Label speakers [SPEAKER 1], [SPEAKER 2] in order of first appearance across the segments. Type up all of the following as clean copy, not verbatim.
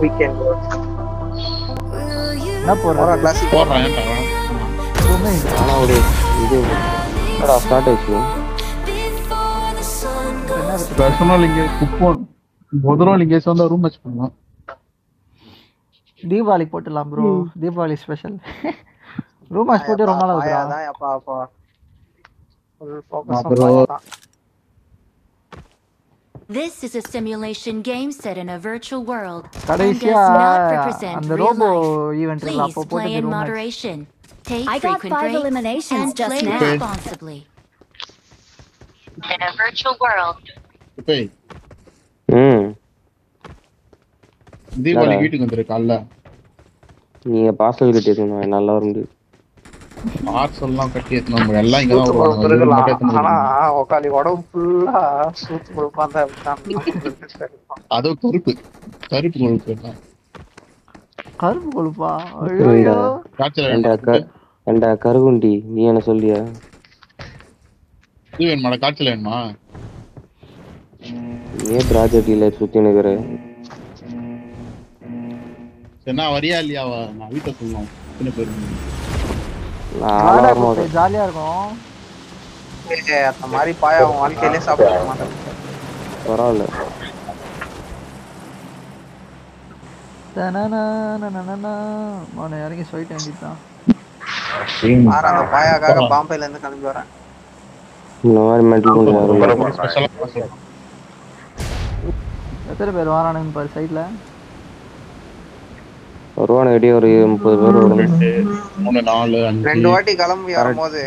[SPEAKER 1] Weekend
[SPEAKER 2] என்ன போடுற
[SPEAKER 1] classic
[SPEAKER 3] போடுறேன்
[SPEAKER 4] ஆனா ஒரு இது ஸ்டார்ட் ஆயிடுச்சு.
[SPEAKER 3] பர்சனல் இங்கே குப்போன் முதல்ல இங்கே வந்தா ரூம் மேட்ச் பண்ணலாம்.
[SPEAKER 2] தீபாவளிக்கு போட்டுடலாம் bro. Deepavali special room match போட்டு ரொம்ப நாள் ஆகுதுடா.
[SPEAKER 1] அதான் அப்பா full focus on.
[SPEAKER 5] This is a simulation game set in a virtual world and
[SPEAKER 2] கடைசியா
[SPEAKER 5] does not represent
[SPEAKER 2] அந்த
[SPEAKER 5] real
[SPEAKER 2] ரோபோ
[SPEAKER 5] life.
[SPEAKER 2] ஈவென்ட் இல்ல அப்போ
[SPEAKER 5] Please play
[SPEAKER 2] போட்டு
[SPEAKER 5] in
[SPEAKER 2] room match.
[SPEAKER 5] moderation. Take
[SPEAKER 6] I got
[SPEAKER 5] frequent
[SPEAKER 6] 5
[SPEAKER 5] breaks
[SPEAKER 6] eliminations
[SPEAKER 5] and
[SPEAKER 6] just
[SPEAKER 5] play
[SPEAKER 6] now.
[SPEAKER 5] responsibly. In a virtual world.
[SPEAKER 3] இப்போ தீபாவளி வீட்டுக்கு வந்துரு காலைல.
[SPEAKER 4] நீங்க பார்சல் கட்டிருக்கணும், நல்லா வர முடியும்.
[SPEAKER 3] பார்சல்லாம் கட்டி நம்ம எல்லாம் இங்க தான் வருவாங்க.
[SPEAKER 1] ஆனா உக்காலி உடம்பு ஃபுல்லா சூத்து கொடுப்பாங்க.
[SPEAKER 3] அது கருப்பு கொழுப்பு தான்.
[SPEAKER 2] கருப்பு கொழுப்பா? ஐயோ
[SPEAKER 4] ஏண்டா கருகுண்டி, நீ என்ன சொல்லியா?
[SPEAKER 3] இது வேணுமா? காய்ச்சல் வேணுமா?
[SPEAKER 4] ஏன் ப்ராஜெக்ட்ல சுத்தி நிக்கிற?
[SPEAKER 3] என்ன வரியா இல்லையா? நான் வீட்டை சொல்லலாம். எத்தனை பேர்
[SPEAKER 2] ஜாலியா இருக்கும்.
[SPEAKER 1] அந்த மாதிரி பாயா அவன் வாழ்க்கையிலே சாப்பிட மாட்டேன்.
[SPEAKER 4] பரவாயில்ல.
[SPEAKER 2] அவனை இறங்கி சொல்லிட்டு வேண்டியதான்.
[SPEAKER 1] அந்த பாயாக்காக பாம்பேல இருந்து கிளம்பி வரேன்.
[SPEAKER 4] இந்த மாதிரி மென்டல் கொஞ்சம்
[SPEAKER 2] எத்தனை பேர் வரானுங்க பாரு சைட்ல.
[SPEAKER 4] வருவானு வெடி ஒரு 30 பேர் வருவாங்க.
[SPEAKER 3] 3 4 5
[SPEAKER 1] 2 வாட்டி கிளம்பி வரும்போது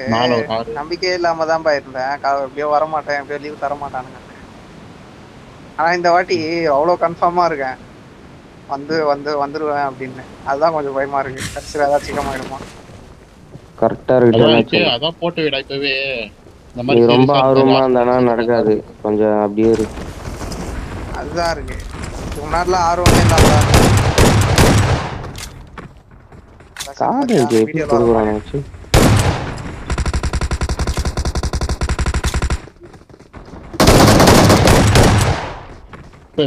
[SPEAKER 1] நம்பிக்கையே இல்லாம தான் போயிருந்தேன். எப்படியோ வரமாட்டேன், எப்படியோ லீவ் தர மாட்டானுங்க. ஆனா இந்த வாட்டி அவ்வளவு கன்ஃபார்மா இருக்கேன், வந்துருவேன் அப்படின்னு. அதுதான் கொஞ்சம் பயமா இருக்கு. கடைசியில் ஏதாவது சிக்கமாயிடுமா?
[SPEAKER 4] கரெக்டா இருக்கு.
[SPEAKER 3] அதான் போட்டு விட. இப்பவே
[SPEAKER 4] ரொம்ப ஆர்வமா இருந்தானா நடக்காது. கொஞ்சம் அப்படியே இருக்கு.
[SPEAKER 1] அதுதான் இருக்கு. முன்னாடிலாம் ஆர்வமே இல்லாம
[SPEAKER 4] காடு எப்படி கொடுக்குறாங்க வச்சு.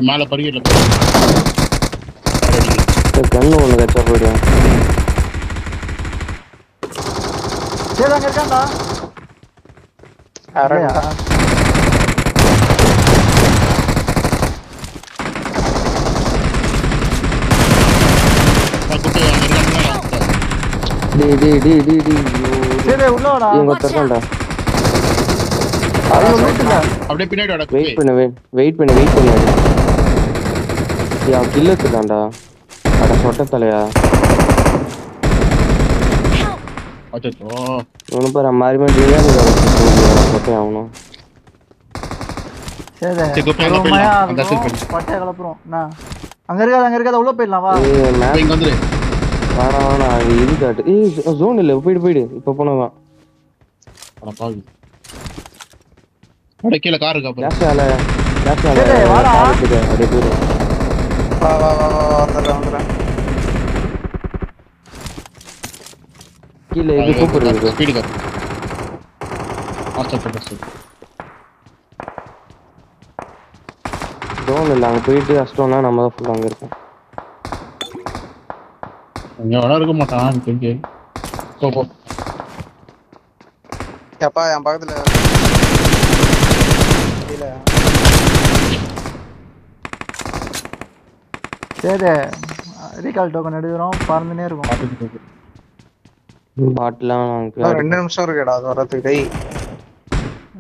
[SPEAKER 3] மேல படிக்கல
[SPEAKER 4] கண்ணு ஒண்ணு கச்சா போயிடுவேன்.
[SPEAKER 2] சரி அங்க இருக்காண்டா. சரி உள்ள வாடா.
[SPEAKER 4] இங்க தரடா.
[SPEAKER 3] அப்படியே பின்னாடி வாடா.
[SPEAKER 4] வெயிட் பண்ணு. யா கில் எடுத்துட்டான்டா. அட சொட்ட தலையா.
[SPEAKER 3] அச்சோ.
[SPEAKER 4] ஒன்னு பாரு மாதிரி மாதிரியா சொட்டை ஆகணும்.
[SPEAKER 2] சரி பட்டை கலப்புறோம். அங்க இருக்காத உள்ள போயிடலாம் வா.
[SPEAKER 3] இங்க வந்துரு.
[SPEAKER 4] வேணா இது காட்டு. ஜோன் இல்ல, போயிடு இப்ப போனதான்.
[SPEAKER 3] கீழே கார் இருக்கா?
[SPEAKER 4] கீழே இது கூப்பிடுறது. ஜோன் இல்ல, அங்க போயிட்டு அஷ்டம்னா நம்ம தான் ஃபுல்லா அங்க இருக்கோம்.
[SPEAKER 3] இங்க வர இருக்க மாட்டான். போ
[SPEAKER 1] எப்பா என் பக்கத்துல
[SPEAKER 2] சரி ரீகால் டோக்கன் எடுக்கிறோம். பறந்துனே இருக்கும்.
[SPEAKER 4] பாட்லாம்
[SPEAKER 1] 2 நிமிஷம் இருக்குடா அது வரதுக்கு.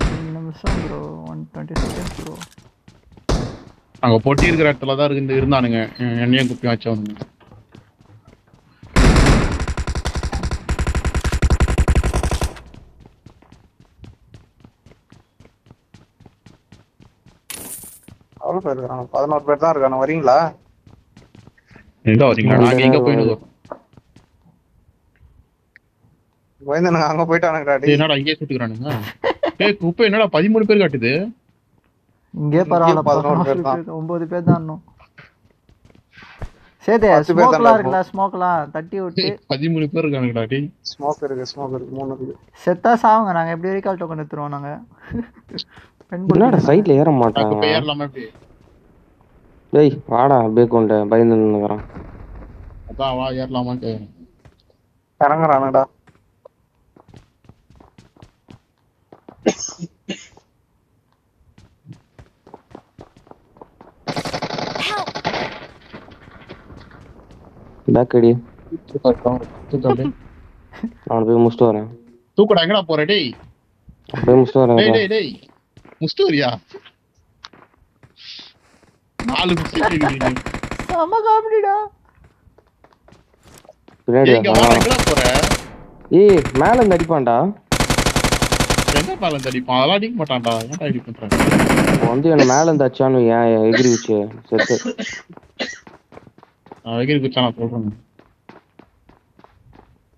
[SPEAKER 2] 2 நிமிஷம் ப்ரோ. 120 seconds bro.
[SPEAKER 3] அங்க பொட்டி இருக்கிற இடத்துல தான் இருந்தானுங்க. என்னையும் குப்பி வச்சவனுங்க.
[SPEAKER 1] அவ்வளவு பேர் இருக்காங்க. 11 பேர் தான் இருக்காங்க. வரீங்களா?
[SPEAKER 3] எங்க வரீங்களா? நாங்க எங்க போயிடுவோம்.
[SPEAKER 1] கோயந்தனுங்க அங்க போயிட்டானுங்கடா.
[SPEAKER 3] என்னடா இங்கே சுட்டுக்கறானுங்க? குப்பை என்னடா 13 பேர் காட்டுது.
[SPEAKER 2] இங்கே பரவாயில்ல 11 பேர் தான். 9 பேர் தான் இன்னும். சேதே ஸ்மோக்லாம் இருக்குல, ஸ்மோக்லாம் தட்டி விட்டு
[SPEAKER 3] 13 பேர் இருக்கானுங்கடா. டேய்
[SPEAKER 1] ஸ்மோக் இருக்கு 3 இருக்கு.
[SPEAKER 2] செத்தா சாவுங்க. நாங்க எப்படி ரீகால் டோக்கன் எடுத்துறோம். நாங்க
[SPEAKER 4] என்னடா சைடுல ஏற மாட்டாங்க.
[SPEAKER 3] குப்பை ஏறலாமா? எப்படி
[SPEAKER 4] டேய் வாடா பேக்கோண்ட பயந்து நின்னுக்கறான்.
[SPEAKER 3] அதான் வா ஏறலாமான்னு கேக்குறேன்.
[SPEAKER 1] இறங்குறானுடா.
[SPEAKER 4] பேக் அடி.
[SPEAKER 3] தூக்கு.
[SPEAKER 4] நான் போய் முடிச்சுட்டு வரேன்.
[SPEAKER 3] தூக்குடா எங்கடா போற டேய்?
[SPEAKER 4] போய் முடிச்சுட்டு வரேன்.
[SPEAKER 3] டேய் முஸ்ட் வரியா? 4 முஸ்ட்
[SPEAKER 2] செம காமெடிடா.
[SPEAKER 4] பின்னாடி
[SPEAKER 3] எங்க வா எங்கடா போற?
[SPEAKER 4] ஏய் மேல இருந்து அடிப்பான்டா.
[SPEAKER 3] எங்க மேல இருந்து அடிப்பான்? அதெல்லாம் அடிக்க மாட்டான்டா. ஏன்டா அடிக்க பண்றான்?
[SPEAKER 4] வந்து என்ன மேல இருந்து அடிச்சானு ஏன் எகிரி வச்சு செத்து.
[SPEAKER 3] எகிரி குச்சா நான் சொல்றேன்.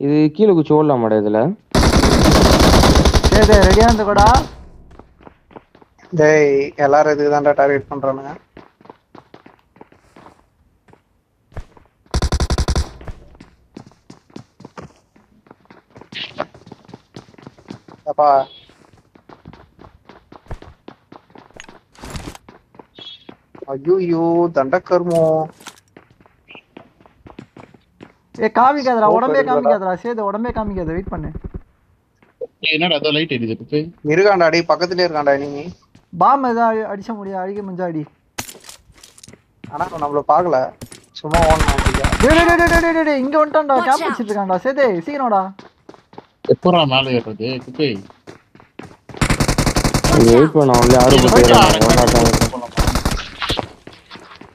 [SPEAKER 4] இது கீழே குச்சி ஓடலாமாடா இதுல?
[SPEAKER 2] டேய் ரெடியா இருந்துக்கோடா.
[SPEAKER 1] டேய் எல்லாரும் இதுக்கு தான்டா டார்கெட் பண்றானுங்க. அப்பா ஐயோ தண்டக்கர்மோ.
[SPEAKER 2] காமிக்காதடா, உடம்பே காமிக்காதடா. சேது உடம்பே காமிக்காத, வெயிட் பண்ணு.
[SPEAKER 3] என்னடா அதோ லைட் எரியுது குப்பை.
[SPEAKER 1] இருக்காண்டா அடி பக்கத்துலயே இருக்காண்டா. நீ
[SPEAKER 2] பாம் ஏதா அடிச்ச முடியா? அடிக்க முடிஞ்சா அடி.
[SPEAKER 1] ஆனா நம்மள பாக்கல, சும்மா ஓடணும்.
[SPEAKER 2] டேய் இங்க வந்துட்டான்டா. கேம்ப் வச்சிட்டு இருக்கான்டா. சேது சீக்கிரம்டா.
[SPEAKER 3] எப்பறா மேல ஏறது குப்பை?
[SPEAKER 4] வெயிட் பண்ண அவங்களே யாரும் போட்டுறாங்க.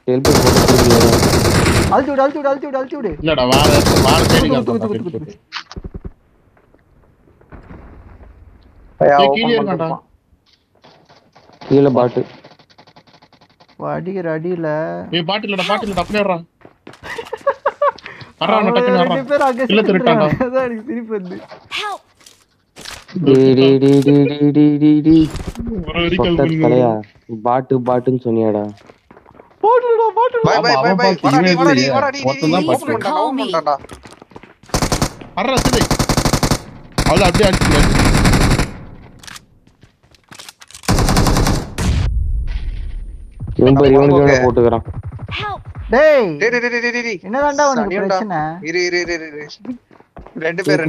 [SPEAKER 4] ஹெல்ப் போட்டு
[SPEAKER 2] அழுத்தி விடு.
[SPEAKER 3] இல்லடா வார தேடி காட்டுறேன். கீழே இருக்கான்டா.
[SPEAKER 4] கீழே பாட்டு
[SPEAKER 2] அடிக்கிற அடியில
[SPEAKER 3] பாட்டிலடா அப்படியே வர்றான். வர்றான் டக்குன்னு வர்றான். இல்ல திருட்டான்டா.
[SPEAKER 2] அதான் எனக்கு சிரிப்பு வந்து.
[SPEAKER 4] தலையா பாட்டுன்னு சொன்னியாடா.
[SPEAKER 1] பை வாடாடி.
[SPEAKER 3] வர்றா சிதை. அது அப்படியே அடிச்சு
[SPEAKER 4] இவனுக்கு போட்டுக்கிறான்.
[SPEAKER 2] டேய்
[SPEAKER 1] டேய்
[SPEAKER 2] என்னதான்டா உனக்கு பிரச்சனை?
[SPEAKER 1] இரு ரெண்டு பேர்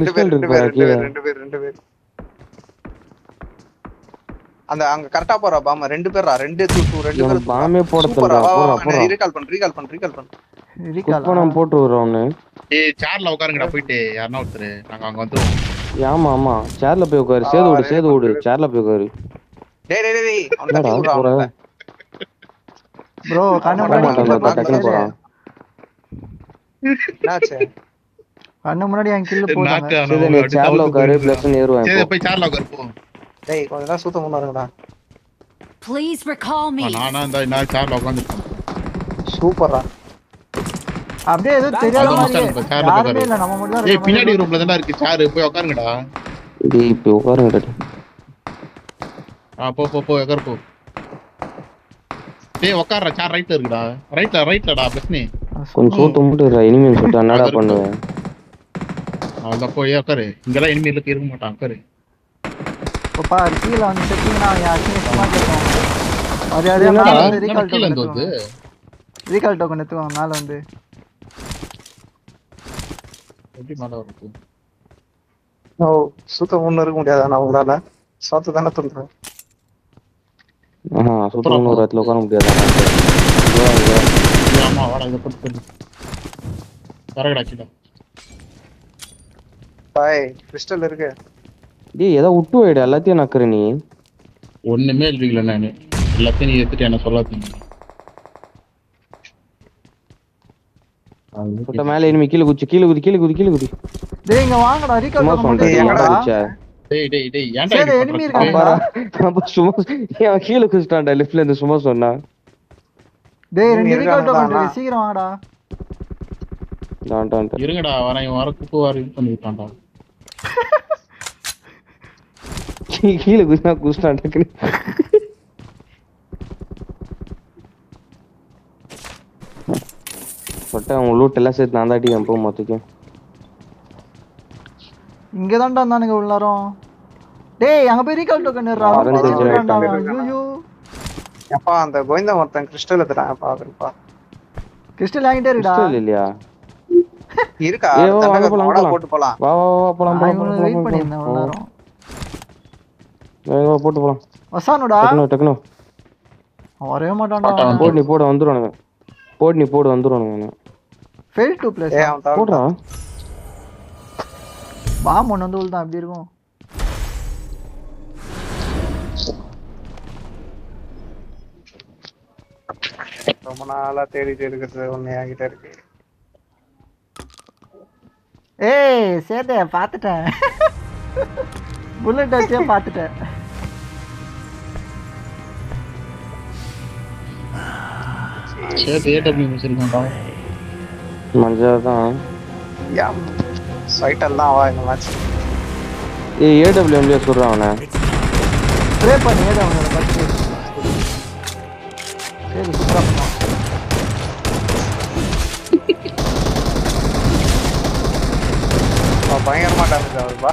[SPEAKER 1] அந்த அங்க கரெக்ட்டா போறா பாமா. 2 பேரா 2 பேர்
[SPEAKER 4] பாமே போட தெரியல.
[SPEAKER 1] ரீகால் பண்ணு.
[SPEAKER 4] நான் போட்டு வரோம்னு.
[SPEAKER 3] ஏய் சேர்ல உட்காருங்கடா போயிட்டு. யாரனா ஒருத்தர் நாங்க அங்க வந்துறோம்.
[SPEAKER 4] ஆமா சேர்ல போய் உட்காரு. சேது ஓடு சேர்ல போய் உட்காரு.
[SPEAKER 1] டேய் அவன்
[SPEAKER 2] ப்ரோ கண்ணு
[SPEAKER 4] போறான்.
[SPEAKER 1] என்னாச்சு?
[SPEAKER 2] கண்ணு முன்னாடி என் கில்ல போறாங்க.
[SPEAKER 4] சேர்ல உட்காரு பிளஸ் ஏறுவான்.
[SPEAKER 3] சரி போய் சேர்ல உட்காரு போ.
[SPEAKER 1] டேய் கொஞ்ச நேரம் சுத்த முன்னாருங்கடா.
[SPEAKER 5] Please recall me.
[SPEAKER 3] நானா நான் சேர்ல உட்கார்ந்துட்டேன்.
[SPEAKER 1] சூப்பரா.
[SPEAKER 2] அப்படியே ஏதோ தெரியாத மாதிரி யாருமே இல்ல, நம்ம மட்டும் தான்.
[SPEAKER 3] ஏய் பின்னாடி ரூம்ல தான்டா இருக்கு சேர். போய் உட்காருங்கடா.
[SPEAKER 4] டேய் போய் உட்காருங்கடா.
[SPEAKER 3] போ உட்காரு போ. டேய் உட்கார்ற சேர் ரைட்ல இருக்குடா. ரைட்லடா பிரச்சனை.
[SPEAKER 4] கொஞ்சம் சோத்து மூட்டுறா. இனிமே சொல்லிட்டு என்னடா பண்ணுவேன்?
[SPEAKER 3] அதான் போய் உட்காரு. இங்கெல்லாம் இனிமே இருக்க மாட்டான். உட்காரு.
[SPEAKER 2] பாப்பா கீழ வந்து செட்டிங்னா யாருமே சும்மா கேட்பாங்க. அது மேல ரீகால் டோக்கன் எடுத்துவாங்க மேல வந்து.
[SPEAKER 3] எப்படி மேல வருது?
[SPEAKER 1] சுத்த முன்ன இருக்க முடியாதா? நான் உங்களால சாத்து தானே தந்துறேன்.
[SPEAKER 4] சுத்த முன்ன ஒரு இடத்துல உட்கார முடியாதா?
[SPEAKER 3] ஆமா வாடா இத போட்டு கரெக்டா கிட்ட.
[SPEAKER 1] பாய் கிறிஸ்டல் இருக்கு.
[SPEAKER 4] டேய் ஏதோ விட்டு வைடா. எல்லாத்தையும் நக்கற நீ.
[SPEAKER 3] ஒண்ணுமே இல்ல நானு. எல்லாத்தையும் நீ எடுத்துட்டு என்ன சொல்லாதீங்க.
[SPEAKER 4] போட்ட மேல இனிமே கீழ குதி.
[SPEAKER 2] டேய் இங்க வாங்கடா. ரீகால் டோக்கன்
[SPEAKER 1] எங்கடா?
[SPEAKER 3] டேய் ஏன்டா
[SPEAKER 2] சரி எனிமி இருக்காங்க.
[SPEAKER 4] அப்ப சும்மா கீழ குதிச்சான்டா. லெஃப்ட்ல இருந்து சும்மா சொன்னா.
[SPEAKER 2] டேய் ரெண்டு ரீகால் டோக்கன் இருக்கு. சீக்கிரம் வாங்கடா.
[SPEAKER 3] இருங்கடா வரேன். வர குப்பு வாரி இது பண்ணிட்டான்டா.
[SPEAKER 4] கீழே குதிச்சான் டக்குனு. பட் அவங்க லூட் எல்லாம் சேர்த்து நான் தாட்டி போ மொத்தக்கும்.
[SPEAKER 2] இங்க தான்டா இருந்தானுங்க உள்ளாரோம். டேய் அங்க போய் ரீகால் டோக்கன் ஏறா. ஐயோ
[SPEAKER 1] அப்பா அந்த கோவிந்தா ஒருத்தன் கிறிஸ்டல் எடுத்துறான் பாருப்பா.
[SPEAKER 2] கிறிஸ்டல் வாங்கிட்டே இருக்கடா.
[SPEAKER 4] கிறிஸ்டல் இல்லையா?
[SPEAKER 1] இருக்கா?
[SPEAKER 4] ஏய், வா, வாங்க போலாம்,
[SPEAKER 1] தண்டை
[SPEAKER 4] போலாம்.
[SPEAKER 1] போட்டு போலாம்.
[SPEAKER 4] வா வா வா போலாம்
[SPEAKER 2] நான்
[SPEAKER 4] போலாம்
[SPEAKER 2] இவனை வெயிட்
[SPEAKER 4] போலாம்
[SPEAKER 2] பண்ணியிருந்தேன் ஒரு
[SPEAKER 4] போலாம்.
[SPEAKER 2] நேரம்.
[SPEAKER 4] வா போட்டு போலாம்.
[SPEAKER 2] வசானுடா.
[SPEAKER 4] டக்குனு
[SPEAKER 2] அவன் வரவே மாட்டான்டா.
[SPEAKER 3] மாட்டான்.
[SPEAKER 4] போடு நீ போடு வந்துருவானுங்க. போடு நீ போடு வந்துருவானுங்க.
[SPEAKER 2] Fail to place.
[SPEAKER 1] அவன் தவிர
[SPEAKER 4] போடுறா.
[SPEAKER 2] பாம் ஒன்று வந்து உள்ள அப்படி இருக்கும்.
[SPEAKER 1] ரொம்ப நாளா தேடிட்டு இருக்கிறது ஒண்ணு என்கிட்ட இருக்கு.
[SPEAKER 2] ஏய் சேதே பார்த்துட்டேன். புல்லட் வச்சே பார்த்துட்டேன்.
[SPEAKER 3] சரி ஏடபிள்யூ வச்சிருக்கேன்டா.
[SPEAKER 4] மஞ்சா தான்.
[SPEAKER 1] சைட்டல் தான் வா இந்த மேட்ச்.
[SPEAKER 4] ஏய் ஏடபிள்யூஎம்ல சொல்றான் அவனை.
[SPEAKER 2] ஸ்ப்ரே பண்ணி ஏடா அவனோட பச்சு. சரி சூப்பரா பண்ணா.
[SPEAKER 1] பயங்கரமா டேமேஜ் ஆகுதுப்பா.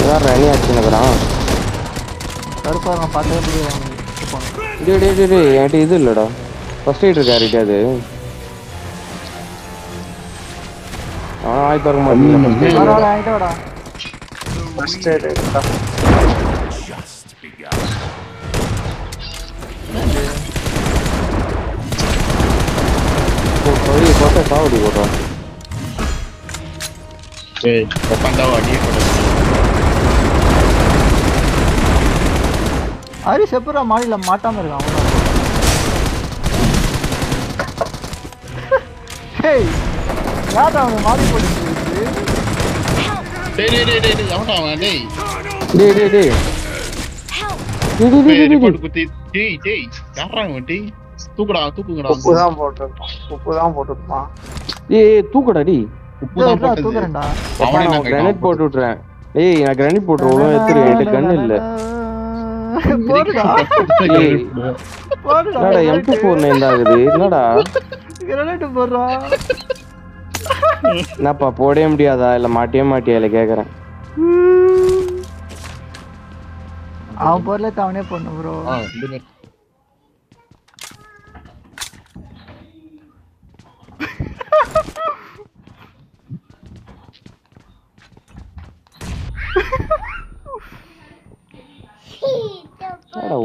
[SPEAKER 4] யார் ரனி ஆச்சுன்னுக்குறான்.
[SPEAKER 2] கருப்பா நான் பார்த்தே புரியுது.
[SPEAKER 4] டேய் டேய் டேய் டேய் என்கிட்ட இது இல்லடா. ஃபர்ஸ்ட் எய்ட் இருக்கா யார்கிட்ட அது? ஆய் தர மாட்டேன்.
[SPEAKER 2] பரவாயில்ல ஆயிட்டா வாடா.
[SPEAKER 1] ஃபர்ஸ்ட் எய்ட் இருக்கா?
[SPEAKER 4] போய் போட்டா சாவடி போட்டா.
[SPEAKER 3] ஏய் உட்காந்தாவா அடியே போடு.
[SPEAKER 2] அரி செப்புரா மாடியில மாட்டாம இருக்கான் அவன். ஹேய் யாரா அவன் மாடி போட்டுட்டு
[SPEAKER 3] டேய் டேய் டேய் டேய் அவன்டா அவன் டேய்.
[SPEAKER 4] டேய் டேய் டேய்.
[SPEAKER 3] டேய் ரிப்போர்ட் குத்தி டேய் டேய் யாரா அவன் டேய். தூக்குங்கடா.
[SPEAKER 1] உப்பு தான் போட்டுருப்பான்.
[SPEAKER 4] ஏய் தூக்குடா டேய்.
[SPEAKER 3] உப்பு தான் போட்டது.
[SPEAKER 2] தூக்குறேன்டா.
[SPEAKER 3] அவனே நான்
[SPEAKER 4] கிரானைட் போட்டு விட்டுறேன். ஏய் நான் கிரானைட் போட்டுறேன். எத்திரி என்கிட்ட கன் இல்ல.
[SPEAKER 2] போடுடா போடுடா.
[SPEAKER 4] என்னடா MP4 9 ஆகுது. என்னடா
[SPEAKER 2] கிரனேட் போடுறா.
[SPEAKER 4] என்னப்பா போடவே முடியாதா இல்ல மாட்டியே மாட்டியா இல்ல கேக்குறேன்.
[SPEAKER 2] அவன் பொருளை அவனே பண்ணு ப்ரோ.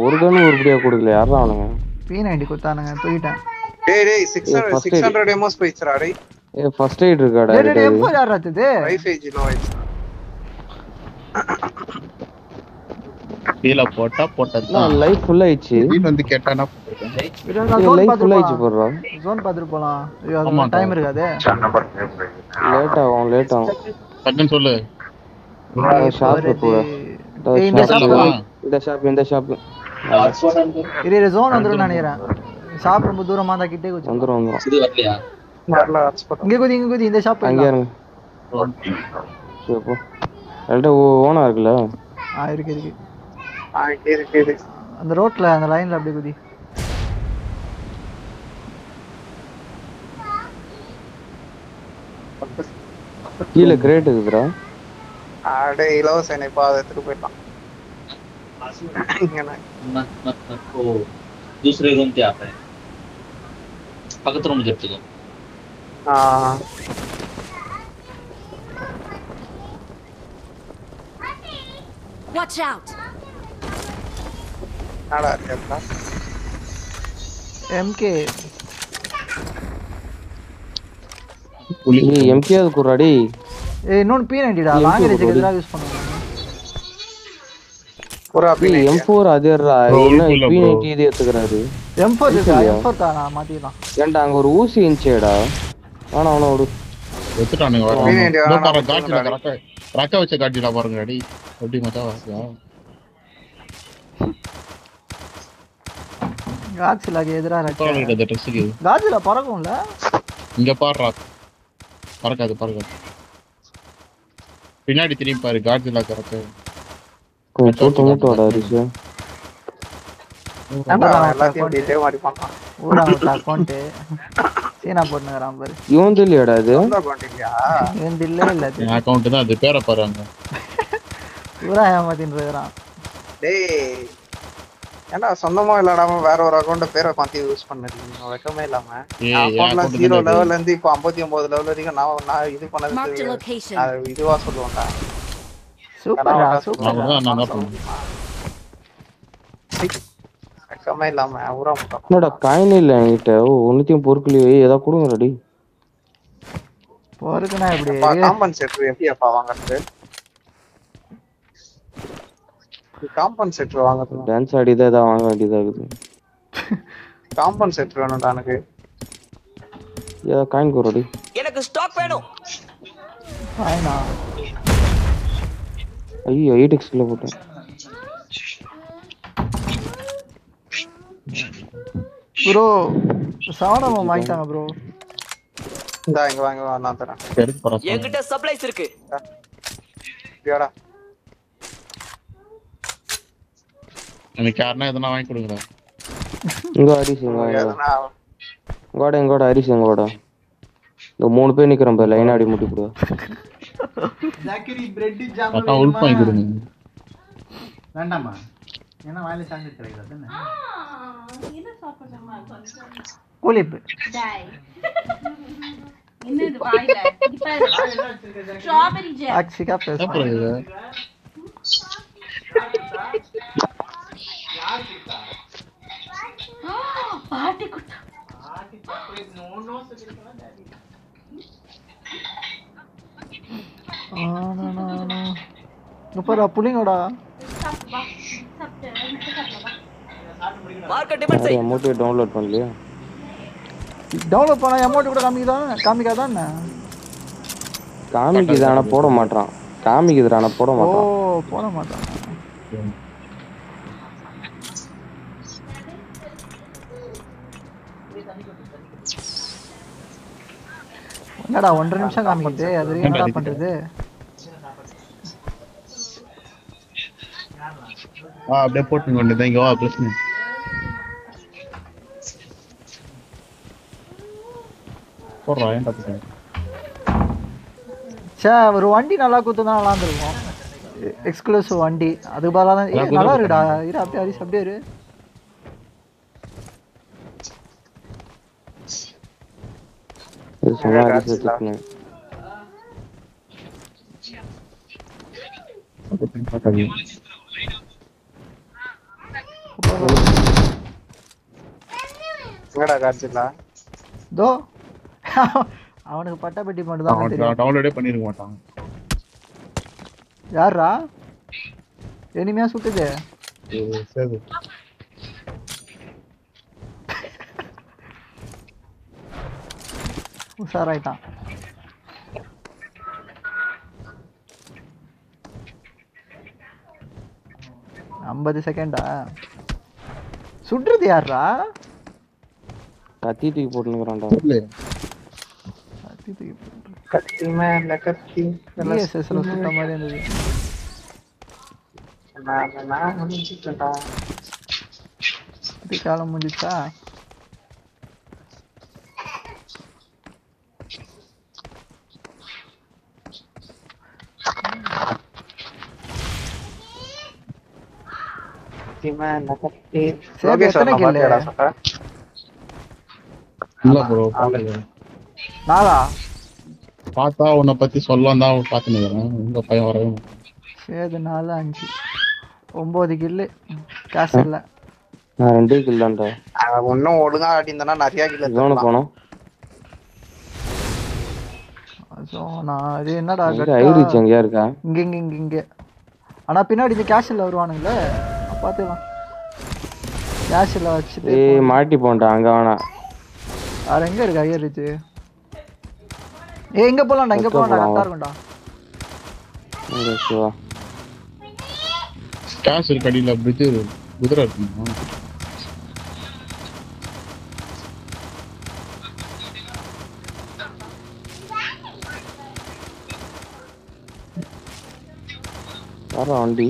[SPEAKER 4] ஒரு கன் உருப்படியா கொடுக்கல. யாரா அவனுங்க?
[SPEAKER 2] P90 கொடுத்தானுங்க தூக்கிட்டேன்.
[SPEAKER 1] டேய் 600 எம்எஸ் போயிச்சுடா டேய்.
[SPEAKER 4] ஏய் ஃபர்ஸ்ட் எய்ட் இருக்காடா.
[SPEAKER 2] டேய் M4 யாரா இது?
[SPEAKER 1] 5 லோ ஆயிடுச்சு.
[SPEAKER 3] கீழ போட்டது தான்.
[SPEAKER 4] லைஃப் ஃபுல் ஆயிச்சு.
[SPEAKER 3] நீ வந்து கேட்டானா போடுறேன்.
[SPEAKER 4] லைஃப் ஃபுல் ஆயிச்சு போறா.
[SPEAKER 2] ஜோன் பாத்துட்டு போலாம். ஐயோ டைம் இருக்காதே.
[SPEAKER 4] லேட் ஆகும்.
[SPEAKER 3] டக்குன்னு சொல்லு.
[SPEAKER 4] ஷாப் போடு. இந்த ஷாப்
[SPEAKER 2] இரு ஜோன் வந்துரும் நினைக்கிறேன். ஷாப் ரொம்ப தூரமா தான் கிட்டே குச்சி
[SPEAKER 4] வந்துரும்.
[SPEAKER 6] இது வரலையா?
[SPEAKER 1] வரல ஹாட்ஸ்பாட்.
[SPEAKER 2] இங்க குதி இந்த ஷாப்
[SPEAKER 4] அங்க இருங்க. சரி போ. எல்ட ஓனா இருக்குல.
[SPEAKER 2] இருக்கு.
[SPEAKER 1] இருக்கு.
[SPEAKER 2] அந்த ரோட்ல அந்த லைன்ல அப்படியே குதி.
[SPEAKER 4] கீழ கிரேட் இருக்குடா.
[SPEAKER 1] அடே இலவச இணைப்பா அதை எடுத்துட்டு போயிட்டான்.
[SPEAKER 6] ओ दूसरे रूम पे आता है. पकड़ रूम जब तक
[SPEAKER 5] Watch out!
[SPEAKER 1] நாடா இருக்கா?
[SPEAKER 2] MK
[SPEAKER 4] ஏய் MK அது குறாடி.
[SPEAKER 2] ஏய் இன்னொன்னு P90 டா. லாங் ரேஞ்சுக்கு எதிரா யூஸ் பண்ணுவாங்க.
[SPEAKER 1] ஒரு
[SPEAKER 4] அப்படி M4 அதேறா. என்ன P90 இது எடுத்துக்கறாரு.
[SPEAKER 2] M4 தான் நான் மாத்திடலாம்.
[SPEAKER 4] ஏன்டா அங்க ஒரு ஊசி இன்ச்சேடா. ஆனா அவன ஒரு
[SPEAKER 3] எடுத்துட்டானுங்க வர. இந்த பாரு காட்சில ரக்க வச்ச காட்சில பாருங்க அடி. எப்படி மச்சான் வாசியா.
[SPEAKER 2] காட்சிலாக்கு எதிரா ரக்க.
[SPEAKER 3] பாருங்க இந்த ட்ரெஸ்க்கு.
[SPEAKER 2] காட்சில பறக்கும்ல.
[SPEAKER 3] இங்க பாருடா. பறக்காது. பின்னாடி திரும்பி பாரு காட்சில கரெக்ட்.
[SPEAKER 4] டொமேட்டோடா ரிஷா.
[SPEAKER 1] எல்லாத்தையும் டீடைல் மாதிரி பண்ணான்.
[SPEAKER 2] ஊரா அக்கவுண்ட் சீனா போட்டுங்கறான் பாரு.
[SPEAKER 4] இவன் இல்லையாடா இது?
[SPEAKER 1] அந்த அக்கவுண்ட் இல்லையா?
[SPEAKER 2] இவன் இல்ல
[SPEAKER 3] என் அக்கவுண்ட் தான் அது பேரை பாருங்க.
[SPEAKER 2] ஊரா ஏமாத்தின்னு இருக்கான்.
[SPEAKER 1] டேய் ஏன்னா சொந்தமா விளையாடாம வேற ஒரு அக்கௌண்ட் பேரை மாத்தி யூஸ் பண்ணிருக்கீங்க வெக்கமே இல்லாம.
[SPEAKER 3] ஏய்,
[SPEAKER 1] அக்கௌண்ட்லாம்
[SPEAKER 3] account
[SPEAKER 1] 0
[SPEAKER 3] தான்டா
[SPEAKER 1] லெவல்ல இருந்து இப்போ 59 லெவல் வரைக்கும் நான் இது
[SPEAKER 5] Marked a
[SPEAKER 1] பண்ணதுக்கு
[SPEAKER 5] location.
[SPEAKER 1] அது இதுவா சொல்லுவேன்டா.
[SPEAKER 2] சூப்பர்ரா சூப்பர்.
[SPEAKER 3] நான் தான் பண்ணுவேன்.
[SPEAKER 1] வெக்கமே இல்லாம ஊரா முட்டா.
[SPEAKER 4] என்னடா காயின் இல்ல என்கிட்ட. ஓ ஒன்னுத்தையும் பொறுக்கலையே. ஏதா கொடுங்க ரெடி.
[SPEAKER 2] போறதுனா எப்படி
[SPEAKER 1] காம்பன்சேட்டர் எப்படி அப்பா வாங்குறது? காம்பன்சேட்டர் வாங்குறது.
[SPEAKER 4] டான்ஸ் ஆடிதான் ஏதாவது வாங்க வேண்டியதா இருக்குது.
[SPEAKER 1] காம்பன்சேட்டர் வேணும்டா எனக்கு.
[SPEAKER 4] ஏதா காயின் ரெடி.
[SPEAKER 7] எனக்கு ஸ்டாக் வேணும்.
[SPEAKER 2] ஆயினா
[SPEAKER 4] ஐயோ 8xல போட்டேன்.
[SPEAKER 2] ப்ரோ சாவணமா வாங்கிட்டாங்க ப்ரோ.
[SPEAKER 1] இந்தா இங்க வாங்க நான் தரேன்.
[SPEAKER 3] சரி பரவாயில்லை.
[SPEAKER 7] என்கிட்ட சப்ளைஸ் இருக்கு.
[SPEAKER 1] இப்படியாடா.
[SPEAKER 3] எனக்கு யாருன்னா எதனா வாங்கி கொடுங்கடா.
[SPEAKER 4] இங்க ஹரிஷ் எங்கோட ஹரிஷ் எங்கோட. இந்த 3 பேர் நிக்கிறோம் பாரு லைன் ஆடி முட்டி போடுவா.
[SPEAKER 2] ஜாக்கிரி பிரெட் ஜாம்
[SPEAKER 3] அக்கா உள்ப வாங்கி கொடுங்க.
[SPEAKER 2] வேண்டாமா? ஏன்னா வாயில சாக்லேட் கிடையாது தானே.
[SPEAKER 8] என்ன சாப்பிடுறமா கொஞ்சம்
[SPEAKER 2] கூலிப்
[SPEAKER 8] டை. என்னது வாயில? இப்ப ஸ்ட்ராபெரி ஜாம்.
[SPEAKER 2] ஆக்சிகா பேச.
[SPEAKER 3] அப்புறம் இது
[SPEAKER 8] பாட்டி குட்டா.
[SPEAKER 2] பாரு புளிங்கடா.
[SPEAKER 7] மார்க்கெட் டிமாண்ட் செய்.
[SPEAKER 4] அமௌண்ட் டவுன்லோட் பண்ணலையா?
[SPEAKER 2] டவுன்லோட் பண்ணா அமௌண்ட் கூட காமிக்காதா என்ன?
[SPEAKER 4] காமிக்குது ஆனா போட மாட்டான். காமிக்குது ஆனா போட
[SPEAKER 2] ஓ
[SPEAKER 4] மாட்டான்.
[SPEAKER 2] போட மாட்டான். என்னடா 1.5 நிமிஷம் காமிக்குது. அது என்னடா பண்றது?
[SPEAKER 3] அப்படியே போட்டுங்க வேண்டியதான். இங்க வா பிரச்சனை. போடுறா ஏன்டா பிரச்சனை.
[SPEAKER 2] சே ஒரு வண்டி நல்லா குத்துனா நல்லா இருந்திருக்கும். எக்ஸ்க்ளூசிவ் வண்டி. அது பதிலா தான் நல்லா இருக்குடா. இரு அப்படியே ஹரிஷ் அப்படியே இரு.
[SPEAKER 4] இது சும்மா ஹரிஷ் வச்சுக்கணும்.
[SPEAKER 1] எங்கடா காட்சில?
[SPEAKER 2] தோ அவனுக்கு பட்டாபட்டி மட்டும் தான் தெரியும்.
[SPEAKER 3] டவுன்லோடே பண்ணிருக்க மாட்டான்.
[SPEAKER 2] யாரா எனிமையா சுட்டுது?
[SPEAKER 3] சரி
[SPEAKER 2] உஷாராயிட்டான். ஐம்பது செகண்டா சுடுறது யாரா?
[SPEAKER 4] கத்தி தூக்கி போட்டுனுக்குறான்டா.
[SPEAKER 1] கத்தி மேல கத்தி
[SPEAKER 2] ESSல சுட்ட மாதிரி இருந்தது.
[SPEAKER 1] நான் முடிச்சிட்டேன்டா.
[SPEAKER 2] இது காலம் முடிச்சா?
[SPEAKER 1] சரி எத்தனை கில்?
[SPEAKER 3] இல்ல ப்ரோ பாக்கல.
[SPEAKER 2] நாளா
[SPEAKER 3] பார்த்தா உன்னை பத்தி சொல்லலாம் தான் பாத்துனுக்கிறேன். உங்க பையன் வரவே
[SPEAKER 2] சரி 4 5 9 கில்லு காசு இல்ல.
[SPEAKER 4] நான் 2 கில் தான்டா.
[SPEAKER 1] இன்னும் ஒழுங்கா ஆடிந்தனா நிறைய கில்
[SPEAKER 4] ஜோன் போனோம்.
[SPEAKER 2] நான் இது என்னடா
[SPEAKER 4] ஐரிச் எங்கயா இருக்கா?
[SPEAKER 2] இங்க இங்க இங்க இங்க. ஆனா பின்னாடி இந்த கேஷ்ல வருவானுங்களே பாத்துக்கலாம். கேஷ்ல வச்சிட்டு
[SPEAKER 4] ஏய் மாட்டி போண்டா அங்க வேணா.
[SPEAKER 2] வேற எங்க இருக்கு ஐரிச்? ஏய் எங்க போலாம்டா எங்க போலாம்டா கரெக்டா இருக்கும்டா.
[SPEAKER 4] இங்க சிவா.
[SPEAKER 3] கேஷ் கடியில பிரிட்ஜ் குதிரை இருக்குமா?
[SPEAKER 4] வர வண்டி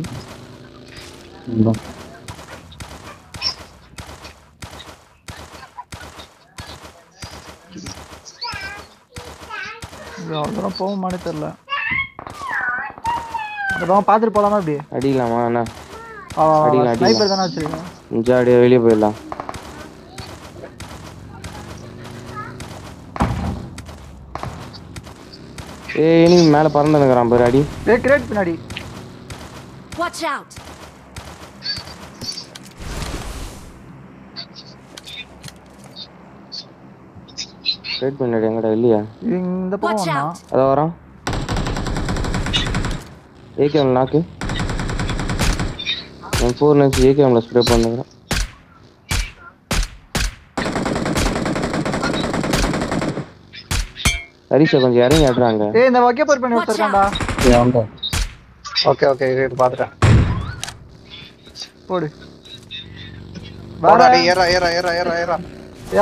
[SPEAKER 2] அவ்வளோ போகுமானே தெரியல. அந்த பாத்துட்டு போலாமா? அப்படி
[SPEAKER 4] அடிக்கலாமா? என்ன
[SPEAKER 2] ஸ்னைப்பர் தானே வச்சிருக்கேன்.
[SPEAKER 4] ஜாடியா வெளியே போயிடலாம். இனி மேல பறந்துனுக்குறான் பாரு அடி.
[SPEAKER 2] கிரேட் பின்னாடி.
[SPEAKER 5] Watch out.
[SPEAKER 4] கிரேட் பின்னாடி எங்கடா இல்லையா?
[SPEAKER 2] இந்த பக்கம்
[SPEAKER 5] Watch
[SPEAKER 2] வந்தா.
[SPEAKER 5] out.
[SPEAKER 4] அத வரான். ஏகேஎம் நாக்கு. நான் 4 நிமிஷம் ஏகேஎம்ல ஸ்ப்ரே பண்ணுறேன். ஹரிஷா கொஞ்சம் இறங்கி ஆடுறாங்க.
[SPEAKER 2] இந்த வக்கேப்பர் பண்ணி எடுத்துறான்டா.
[SPEAKER 1] ஓகே இது பாத்துட்டேன்.
[SPEAKER 2] போடு.
[SPEAKER 1] வாடா ஏறா.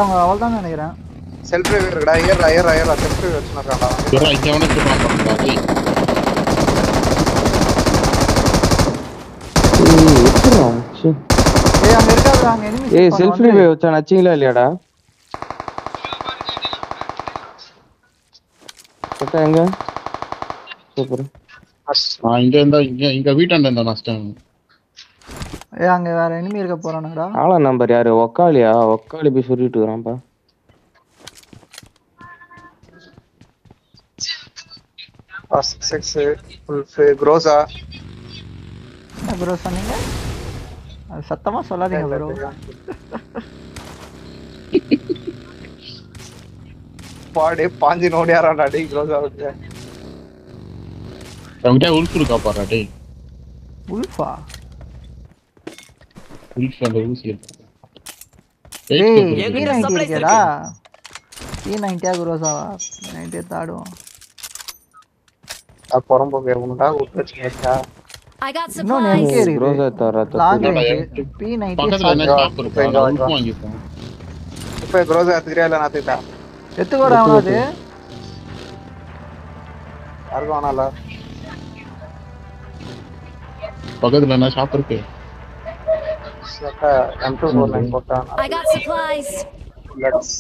[SPEAKER 2] அவங்க அவ்வளவுதான் நினைக்கிறேன்.
[SPEAKER 1] செல்ஃப் ரிவைவ் இருக்குடா. ஏறா செல்ஃப் ரிவைவ் வச்சுனறான்டா.
[SPEAKER 3] ஏறா இங்க அவனே சுடுறான் பாருடா டேய்.
[SPEAKER 4] எத்துறான்.
[SPEAKER 2] அங்க இருக்காதுடா அங்க எனிமி.
[SPEAKER 4] செல்ஃப் ரிவைவ் வச்சா நச்சிங்களா இல்லையாடா? கரெக்டா எங்க? சூப்பர்.
[SPEAKER 3] நான் இங்க வீட்டாண்ட இருந்த நஷ்டம்.
[SPEAKER 2] அங்க வேற எனிமி இருக்க போறானடா.
[SPEAKER 4] ஆளா நம்பர் யாரு? ஒக்காலியா? ஒக்காலி போய் சொல்லிட்டு இருக்கான்ப்பா.
[SPEAKER 1] குரோசா.
[SPEAKER 2] என்ன ப்ரோ சொன்னீங்க? அது சத்தமா சொல்லாதீங்க ப்ரோ.
[SPEAKER 1] பாடே பாஞ்சி நோடியாராடா டேய் குரோசா விட்டு.
[SPEAKER 3] அவன்கிட்ட உல்ஃப் இருக்கா பாருடா டேய்.
[SPEAKER 2] உல்ஃபா?
[SPEAKER 3] உல்ஃப் அந்த ஊசி இருக்கு.
[SPEAKER 7] என்கிட்ட supplies
[SPEAKER 2] இருக்கடா.
[SPEAKER 7] இருக்கு.
[SPEAKER 2] P90 Kurosawa? 90 தாடுவோம்.
[SPEAKER 1] பொறம்போக்கு உனடா விட்டுச்சா.
[SPEAKER 5] I got
[SPEAKER 2] இன்னொன்னு எங்க
[SPEAKER 5] supplies.
[SPEAKER 2] இருக்கு?
[SPEAKER 4] ரோசா தரத.
[SPEAKER 2] லாங் ரேஞ்ச் P90
[SPEAKER 3] பக்கத்துல என்ன ஷாப் இருக்கு? நான் உல்ஃப் வாங்கிப்பேன்.
[SPEAKER 1] இப்ப குரோசா எடுத்துக்கிறியா இல்ல நாத்துட்டா?
[SPEAKER 2] எத்துக்கோடா அவனது.
[SPEAKER 1] யாருக்கானால?
[SPEAKER 3] பக்கத்துல என்ன ஷாப் இருக்கு?
[SPEAKER 1] M249 போட்டான்.
[SPEAKER 5] I got supplies.
[SPEAKER 1] லெட்ஸ்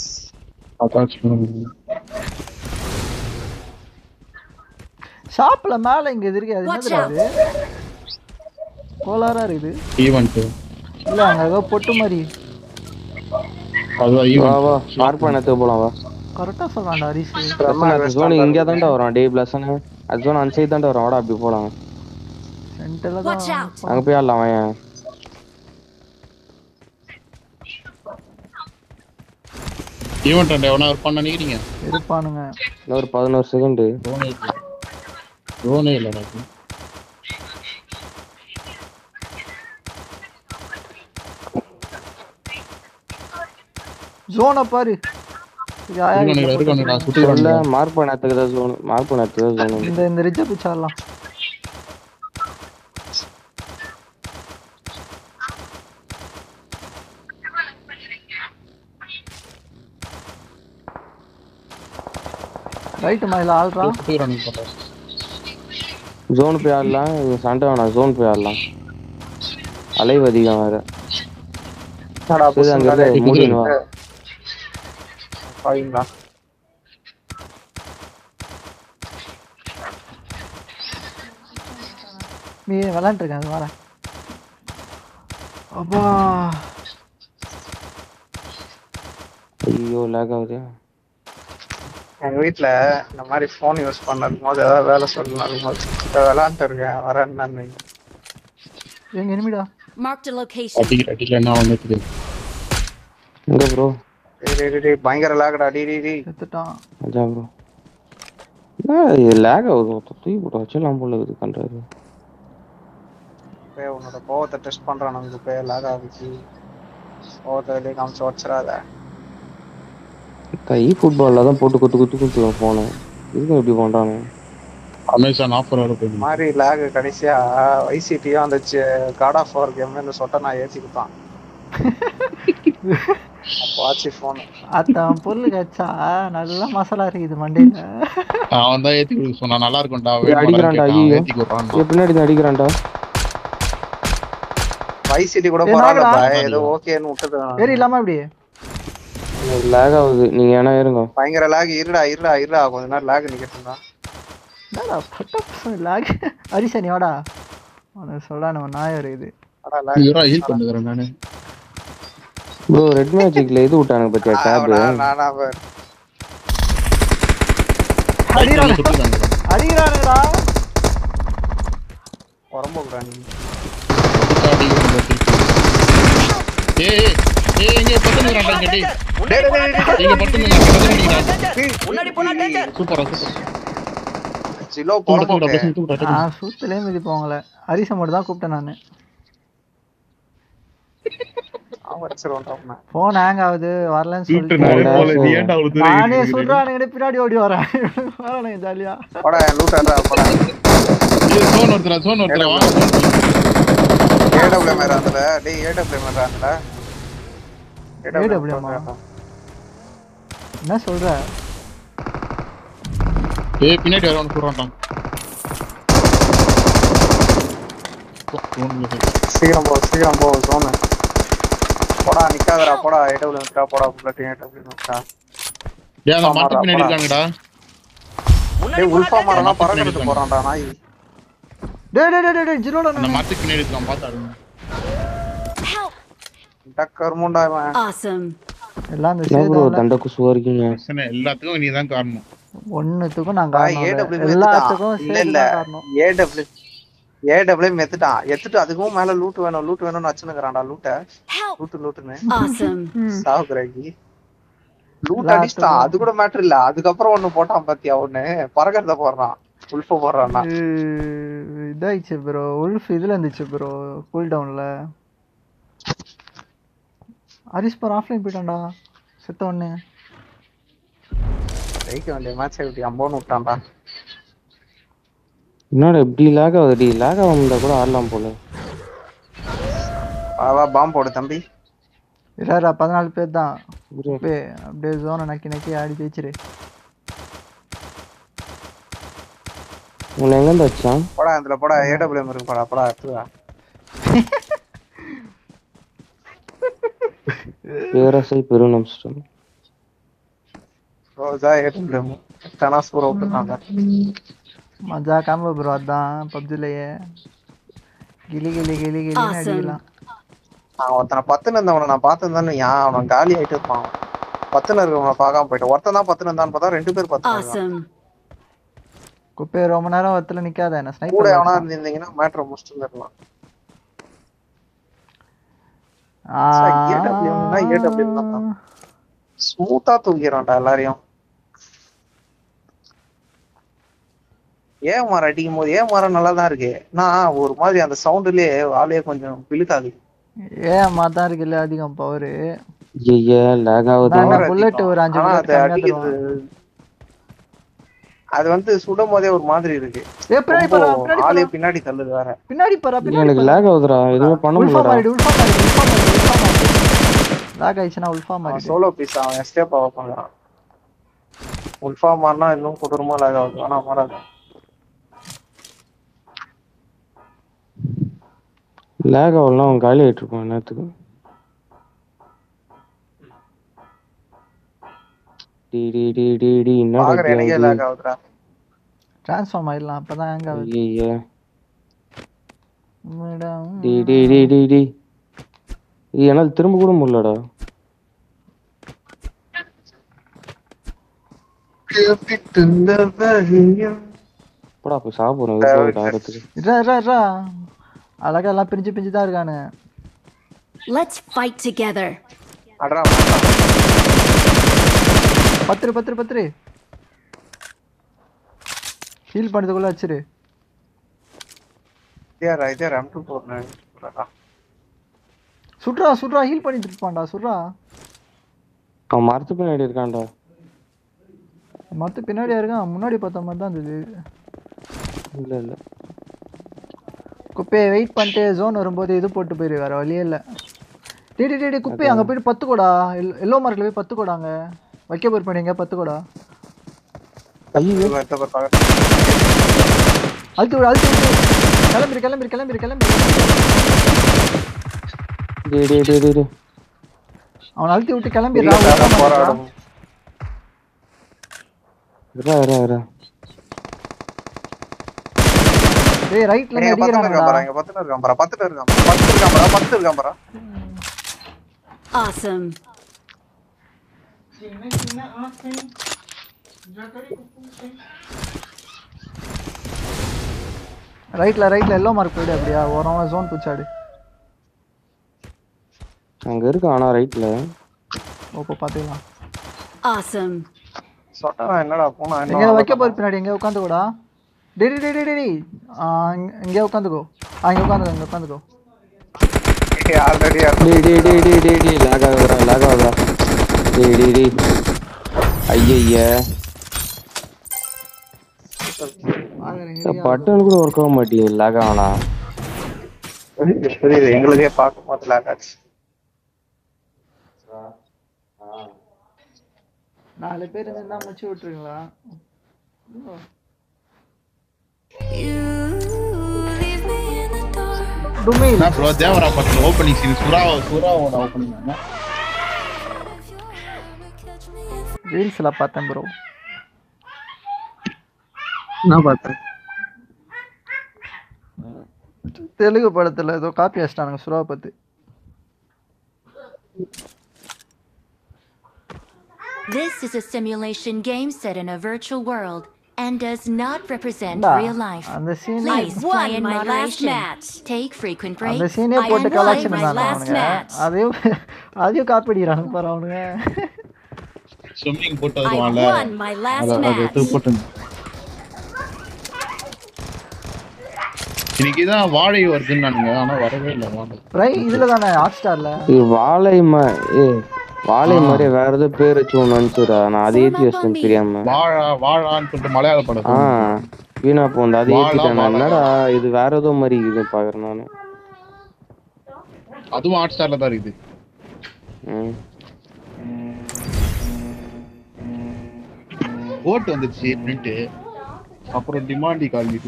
[SPEAKER 2] ஷாப்ல மேல இங்க இருக்கு. அது
[SPEAKER 5] Watch
[SPEAKER 2] என்னது அது? கோலாரா இருக்குது.
[SPEAKER 3] ஈவென்ட்.
[SPEAKER 2] இல்ல அங்க ஏதோ பொட்டு மாதிரி.
[SPEAKER 3] அதுவா
[SPEAKER 4] வா
[SPEAKER 3] ஈவென்ட்.
[SPEAKER 4] வா மார்க் பண்ணது போலாம் வா.
[SPEAKER 2] கரெக்டா சொல்றான்டா ஹரிஷ்.
[SPEAKER 4] ஜோன் இங்க தான்டா வரான். டேய் பிளஸ்ன. அது ஜோன் அந்த சைடு தான்டா வரான். வாடா அப்படி போலாம்.
[SPEAKER 2] சென்டர்ல
[SPEAKER 5] Watch
[SPEAKER 2] தான்.
[SPEAKER 5] out.
[SPEAKER 4] அங்க போய் ஆடலாம் வாங்க.
[SPEAKER 3] ஈவென்ட் அண்ட் எவனா பண்ண நிக்கிறீங்க?
[SPEAKER 2] இருப்பானுங்க.
[SPEAKER 4] இன்னொரு 11 செகண்ட்.
[SPEAKER 3] ரோனே இல்ல எனக்கு.
[SPEAKER 2] ஜோனை பாரு.
[SPEAKER 3] இருக்கு நான் சுத்தி
[SPEAKER 4] இல்ல
[SPEAKER 3] வரல.
[SPEAKER 4] மார்க் பண்ணதுக்கு தான் ஜோன். மார்க் பண்ணதுக்கு தான் ஜோன்.
[SPEAKER 2] இந்த ரிட்ஜ பிச்சாரலாம். ரைட் மேல ஆல்ரா.
[SPEAKER 3] சுத்தி ரன்னிங் பண்றேன்.
[SPEAKER 4] ஜோன் போய் ஆடலாம். இங்க சண்டை வேணாம். ஜோன் போய் ஆடலாம். அலைவு அதிகம் வேற. சரி அங்க இருந்து முடியும் வா.
[SPEAKER 1] பாயிங்களா?
[SPEAKER 2] நீ விளையாண்டு இருக்காங்க வர. அப்பா
[SPEAKER 4] ஐயோ லாக் ஆகுது.
[SPEAKER 1] எங்க வீட்டுல இந்த மாதிரி போன் யூஸ் பண்ணதும் போது ஏதாவது வேலை சொல்லணும் விளையாண்டு இருக்கேன் வரேன்னு.
[SPEAKER 2] எங்க எனிமிடா.
[SPEAKER 5] Marked a location.
[SPEAKER 3] அடிக்கல என்ன வந்துச்சு?
[SPEAKER 4] எங்க ப்ரோ?
[SPEAKER 1] டேய் பயங்கர லாக்டா. டி
[SPEAKER 2] செத்துட்டான்.
[SPEAKER 4] அதான் ப்ரோ. நான் லாக் ஆகுது. தூக்கி போட்டு வச்சலாம் போல இது பண்றாரு.
[SPEAKER 1] போய் உன்னோட கோவத்தை டெஸ்ட் பண்றான். நமக்கு போய் லாக் ஆகுது. கோவத்தை வெளியே காமிச்சு வச்சிடாத.
[SPEAKER 4] கை ஃபுட்பால்ல தான் போட்டு குத்து போனேன். இதுக்கு எப்படி பண்றானே?
[SPEAKER 3] அமேசான் ஆஃபர் வர போகுது.
[SPEAKER 1] மாதிரி லாக் கடைசியா ஐசிடியும் அந்த காட் ஆஃப் வார் கேம் இந்த சொட்ட நான் ஏத்தி கொடுத்தான். வாட்சி போன்
[SPEAKER 2] அதான் பொருள் கச்சா நல்லா மசாலா இருக்குது மண்டையில.
[SPEAKER 3] அவன் தான் ஏத்தி கொடுக்க சொன்னா நல்லா இருக்கும்டா.
[SPEAKER 4] அடிக்கிறான்டா. ஐயோ
[SPEAKER 3] ஏத்தி கொடுறான்.
[SPEAKER 4] பின்னாடி அடிக்கிறான்டா.
[SPEAKER 1] ஐசிடி கூட பரவாயில்ல. ஏதோ ஓகேன்னு விட்டது.
[SPEAKER 2] வேற இல்லாம இப்படி
[SPEAKER 4] லாக் ஆகுது. நீங்க ஏன்னா இருங்க.
[SPEAKER 1] பயங்கர லாக். இருடா கொஞ்ச நேரம் லாக் நிக்கட்டும்டா.
[SPEAKER 2] என்னடா பட்ட லாக். ஹரிஷா நீ வாடா. அவன் சொல்றானே நாய் வருது.
[SPEAKER 1] அடா லாக்.
[SPEAKER 3] ஹீல் பண்ணுறேன் நானு.
[SPEAKER 4] ப்ரோ ரெட் மேஜிக்ல இது விட்டானுங்க பத்தியா டேப்.
[SPEAKER 1] நானா
[SPEAKER 2] அடிக்கிறானுடா.
[SPEAKER 1] உரம்ப கூடா நீ.
[SPEAKER 3] எங்க பத்துறான்டா கட்டி. எங்க பத்துறான்டா
[SPEAKER 7] முன்னாடி போனா டேஞ்சர்.
[SPEAKER 3] சூப்பரா.
[SPEAKER 1] சிலோ போறோம்.
[SPEAKER 2] சூத்துலயே மிதிப்போங்களே. ஹரிச மட்டும் தான் கூப்பிட்டேன் நானு. போன் ஹேங் ஆகுது வரலன்னு சொல்லிட்டு நானே சொல்றானுங்க பின்னாடி ஓடி வரேன். வரேன் ஜாலியா.
[SPEAKER 1] போடா லூட்டறா போடா.
[SPEAKER 3] சோன் ஒருத்தர வா.
[SPEAKER 1] ஏடபிள்யூ மேரான்ல டேய் ஏடபிள்யூ மேரான்ல.
[SPEAKER 2] ஏடபிள்யூ என்ன சொல்ற?
[SPEAKER 3] ஏய் பின்னாடி வரவன் குறான்டா.
[SPEAKER 1] சீக்கிரம் போ சோன். போடா நிக்காதடா போடா ஏடபிள்யூ மேரா போடா புல்லட் ஏடபிள்யூ மேரா.
[SPEAKER 3] டேய் அந்த மாட்டு பின்னாடி இருக்காங்கடா.
[SPEAKER 1] டேய் உல்ஃபா மாரலாம் பறக்கறது போறான்டா நாய்.
[SPEAKER 2] டேய் ஜிரோல
[SPEAKER 3] அந்த மாட்டு பின்னாடி இருக்கான் பாத்தாருங்க.
[SPEAKER 1] டக்கர் முண்டா இவன்.
[SPEAKER 5] Awesome.
[SPEAKER 2] எல்லாம் அந்த
[SPEAKER 4] சேதோ தண்டக்கு சுவர்க்கிங்க.
[SPEAKER 3] எல்லாத்துக்கும் நீதான் காரணம்.
[SPEAKER 2] ஒண்ணுத்துக்கும் நான் காரணம்.
[SPEAKER 1] ஏடபிள்யூ
[SPEAKER 2] எல்லாத்துக்கும்
[SPEAKER 1] இல்ல
[SPEAKER 2] காரணம்.
[SPEAKER 1] ஏடபிள்யூ எத்துட்டு அதுக்கும் மேல லூட் வேணும்னு வச்சுனுக்குறான்டா லூட்டுன்னு.
[SPEAKER 5] Awesome.
[SPEAKER 1] சாவுக்குறாக்கி லூட் அடிச்சிட்டா அது கூட மேட்டர் இல்ல. அதுக்கப்புறம் ஒண்ணு போட்டான் பாத்தியா ஒண்ணு பறக்கறத போடுறான் உல்ஃப போடுறான்னா.
[SPEAKER 2] இதாயிடுச்சு ப்ரோ. உல்ஃப் இதுல இருந்துச்சு ப்ரோ கூல் டவுன்ல. ஹரிஸ் பர் ஆஃப்லைன் போயிட்டான்டா செத்த ஒண்ணு.
[SPEAKER 1] ஜெயிக்க வேண்டிய மேட்ச் எப்படி அம்போன்னு விட்டான்டா.
[SPEAKER 4] என்னடா இப்படி லாக் ஆகுது? லாக் ஆகாம கூட ஆடலாம் போல.
[SPEAKER 1] பாம் போடு தம்பி.
[SPEAKER 2] இல்லடா 14 பேர் தான். அப்படியே ஜோனை நக்கி ஆடி ஜெயிச்சிரு.
[SPEAKER 4] உன்னை எங்க இருந்து வச்சான்?
[SPEAKER 1] போடா இதுல போடா ஏடபிள்யூ இருக்கு போடா எடுத்துடா.
[SPEAKER 4] பேரசை பெருநம்ஸ்டம்.
[SPEAKER 1] ரோஜா ஏடபிள்யூ தனாஸ் ப்ரோ விட்டுறாங்க.
[SPEAKER 2] மஜா காம்போ ப்ரோ அதான் பப்ஜிலயே கிளி அடிக்கலாம்.
[SPEAKER 1] ஒருத்தனை 10 இருந்தவனை நான் பார்த்துருந்தானு அவன் காலி ஆயிட்டு இருப்பான். 10 இருக்கவனை பார்க்காம போயிட்டேன். ஒருத்தன் தான் 10 இருந்தான்னு பார்த்தா 2 பேர் 10.
[SPEAKER 2] குப்பை ரொம்ப நேரம் ஒருத்தல நிக்காத. என்ன ஸ்னைப்பர்
[SPEAKER 1] கூட எவனா இருந்தீங்கன்னா மேட்டர் முடிச்சுட்டு இருக்கலாம். ஏடபிள்யூ தான் ஸ்மூத்தா தூக்கிறான்டா எல்லாரையும். ஏன் மரம் அடிக்கும் போது ஏன் நல்லா தான் இருக்கு. நான் ஒரு மாதிரி அந்த சவுண்ட்லயே ஆளையே கொஞ்சம் பிழுக்காது.
[SPEAKER 2] ஏன் தான் இருக்குல்ல அதிகம் பவர். புல்லட் ஒரு 5 புல்லட்
[SPEAKER 1] அது வந்து சுடும் போதே ஒரு மாதிரி இருக்கு. ஆளே பின்னாடி தள்ளுது வேற.
[SPEAKER 2] பின்னாடி பாரு.
[SPEAKER 4] எனக்கு லாக் ஆகுதுடா. எதுவும் பண்ண முடியல.
[SPEAKER 2] லாக் ஆயிடுச்சுனா உல்ஃபா மாதிரி
[SPEAKER 1] சோலோ பீஸ் அவன் எஸ்கேப் ஆக பண்றான். உல்ஃபா மாறினா இன்னும் கொடூரமா லாக் ஆகுது. ஆனா மாறாது.
[SPEAKER 4] லாக் ஆகலாம் அவன் காலி ஆயிட்டு இருப்பான் நேரத்துக்கு.
[SPEAKER 2] ட்ரான்ஸ்ஃபார்ம் ஆயிடலாம் அப்பதான் ஹேங் ஆகுது.
[SPEAKER 4] என்னால் திரும்ப கூட முடியலடா. போடா போய் சாப்பிடுறேன்.
[SPEAKER 2] அழகா எல்லாம் பிரிஞ்சு தான் இருக்கானு.
[SPEAKER 5] Let's fight together.
[SPEAKER 2] பத்து ஹீல் பண்ணதுக்குள்ள வச்சிரு. சுட்ரா ஹீல் பண்ணிட்டு இருப்பான்டா. சுட்ரா
[SPEAKER 4] அவன் மரத்து பின்னாடி இருக்கான்டா.
[SPEAKER 2] மரத்து பின்னாடியா இருக்கான். முன்னாடி பார்த்த மாதிரி தான் இருந்தது.
[SPEAKER 4] இல்ல
[SPEAKER 2] குப்பையை வெயிட் பண்ணிட்டு ஜோன் வரும்போது இது போட்டு போயிரு. வேற வழியே இல்லை. டேடி குப்பை அங்கே போயிட்டு 10 கோடா. எல்லோ மார்க்கில் போய் 10 கோடாங்க வைக்க போர் பண்ணிங்க. 10 கோடா அழுத்து கிளம்பிரு. அவனை அழுத்தி விட்டு கிளம்பிடுறான். டேய் ரைட்ல அடிக்குறான்டா.
[SPEAKER 1] 10 இருக்கான் பாரு.
[SPEAKER 5] Awesome.
[SPEAKER 2] ரைட்ல எல்லோ மார்க் போயிடு அப்படியா ஓரமா ஜோன் புச்சாடு
[SPEAKER 4] அங்க இருக்கு ஆனா ரைட்ல
[SPEAKER 2] ஓப்போ பாத்துக்கலாம்
[SPEAKER 5] Awesome.
[SPEAKER 1] சொட்டவன் என்னடா போனா
[SPEAKER 2] எங்க வைக்க போற பின்னாடி எங்க உட்காந்துக்கோடா டேய் இங்க உட்காந்துக்கோ இங்க உட்காந்துக்கோ
[SPEAKER 1] ஆல்ரெடி
[SPEAKER 4] டேய் லாக் ஆகுதுடா டேய் ஐயய்ய பட்டன் கூட ஒர்க் ஆக மாட்டேங்குது லாக் ஆனா
[SPEAKER 1] புரியுது எங்களுக்கே பார்க்கும் போது லாக் ஆச்சு
[SPEAKER 2] 4 பேர் இருந்தா முடிச்சு விட்டுருங்களா டுமில்
[SPEAKER 3] நான் ப்ரோ தேவரா படத்துல ஓபனிங் சீன் சுராவோட ஓபனிங்
[SPEAKER 2] ரீல்ஸ்ல பார்த்தேன் ப்ரோ
[SPEAKER 1] நான் பார்த்தேன்
[SPEAKER 2] தெலுங்கு படத்துல ஏதோ காப்பி அடிச்சிட்டானுங்க சுறாவை பத்தி
[SPEAKER 5] This is a simulation game set in a virtual world and does not represent real life.
[SPEAKER 2] அந்த scene
[SPEAKER 5] Please play in moderation. Take frequent breaks.
[SPEAKER 2] அந்த சீனே போட்டு கலாச்சிட்டு இருந்தானுங்க அதையும் காப்பி அடிக்கிறானுங்க பாரு அவனுங்க
[SPEAKER 3] ஸ்விம்மிங் போட்டு வருவான்ல அது போட்டு இன்னைக்குதான் வாழை வருதுன்னு நானுங்க ஆனா வரவே இல்லை வாழை
[SPEAKER 2] இதுல தானே ஹாட் ஸ்டார்ல
[SPEAKER 4] வாழை மாதிரி வேற ஏதோ பேர் வச்சு ஒண்ணு நினைச்சுடா நான் அதை ஏத்தி வச்சிட்டேன் தெரியாம
[SPEAKER 3] வாழான்னு சொல்லிட்டு மலையாள படம்
[SPEAKER 4] வீணா போந்த அதை ஏத்திட்டேன் என்னடா இது வேற ஏதோ மாதிரி இது பாக்குறேன் நானு
[SPEAKER 3] அதுவும் ஹாட் ஸ்டார்ல தான் இருக்குது ஓட்டு வந்துச்சு பிரிண்ட் அப்புறம் டிமாண்டி காலனி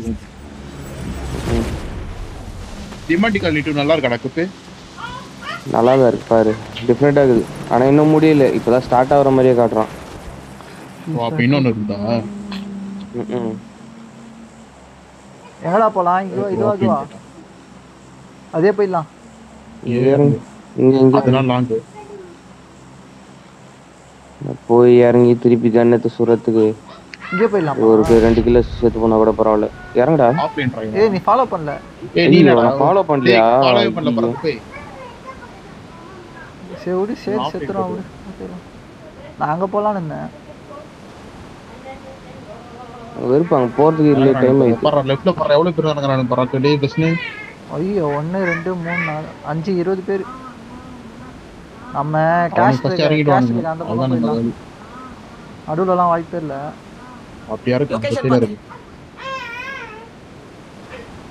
[SPEAKER 3] 2 நல்லா இருக்கா குப்பு
[SPEAKER 4] நல்லா தான் இருக்கு பாரு டிஃபரெண்டா இருக்குது ஆனா இன்னும் முடியல இப்பதான் ஸ்டார்ட் ஆகுற மாதிரியே காட்டுறான்
[SPEAKER 3] அப்ப இன்னொன்னு இருந்தா
[SPEAKER 2] எங்கடா போலாம் இதுவா அதே போயிடலாம்
[SPEAKER 4] போய் இறங்கி திருப்பி கண்ணத்தை சுரத்துக்கு
[SPEAKER 2] இங்கே போயிடலாம்
[SPEAKER 4] ஒரு 2 கிலோ சேர்த்து போனா கூட பரவாயில்ல இறங்கடா
[SPEAKER 2] நீ ஃபாலோ பண்ணல
[SPEAKER 4] ஃபாலோ பண்ணலையா
[SPEAKER 2] சரி செத்துறோம் நான் அங்க போலான்னு இருந்தேன்
[SPEAKER 4] வெறுப்பாங்க போறதுக்கு இல்ல டைம் ஆயிடுச்சு
[SPEAKER 3] லெஃப்ட்ல பாரு எவ்வளவு பேர் வராங்கறானு பாரு டேய் பிரச்சனை
[SPEAKER 2] ஐயோ 1 2 3 4 5 20 பேர் நம்ம கேஷ் இறங்கிடுவாங்க அந்த பக்கம் போயிடலாம் நடுவுலலாம் வாய்ப்பே இல்ல
[SPEAKER 3] அப்படியே இருக்கு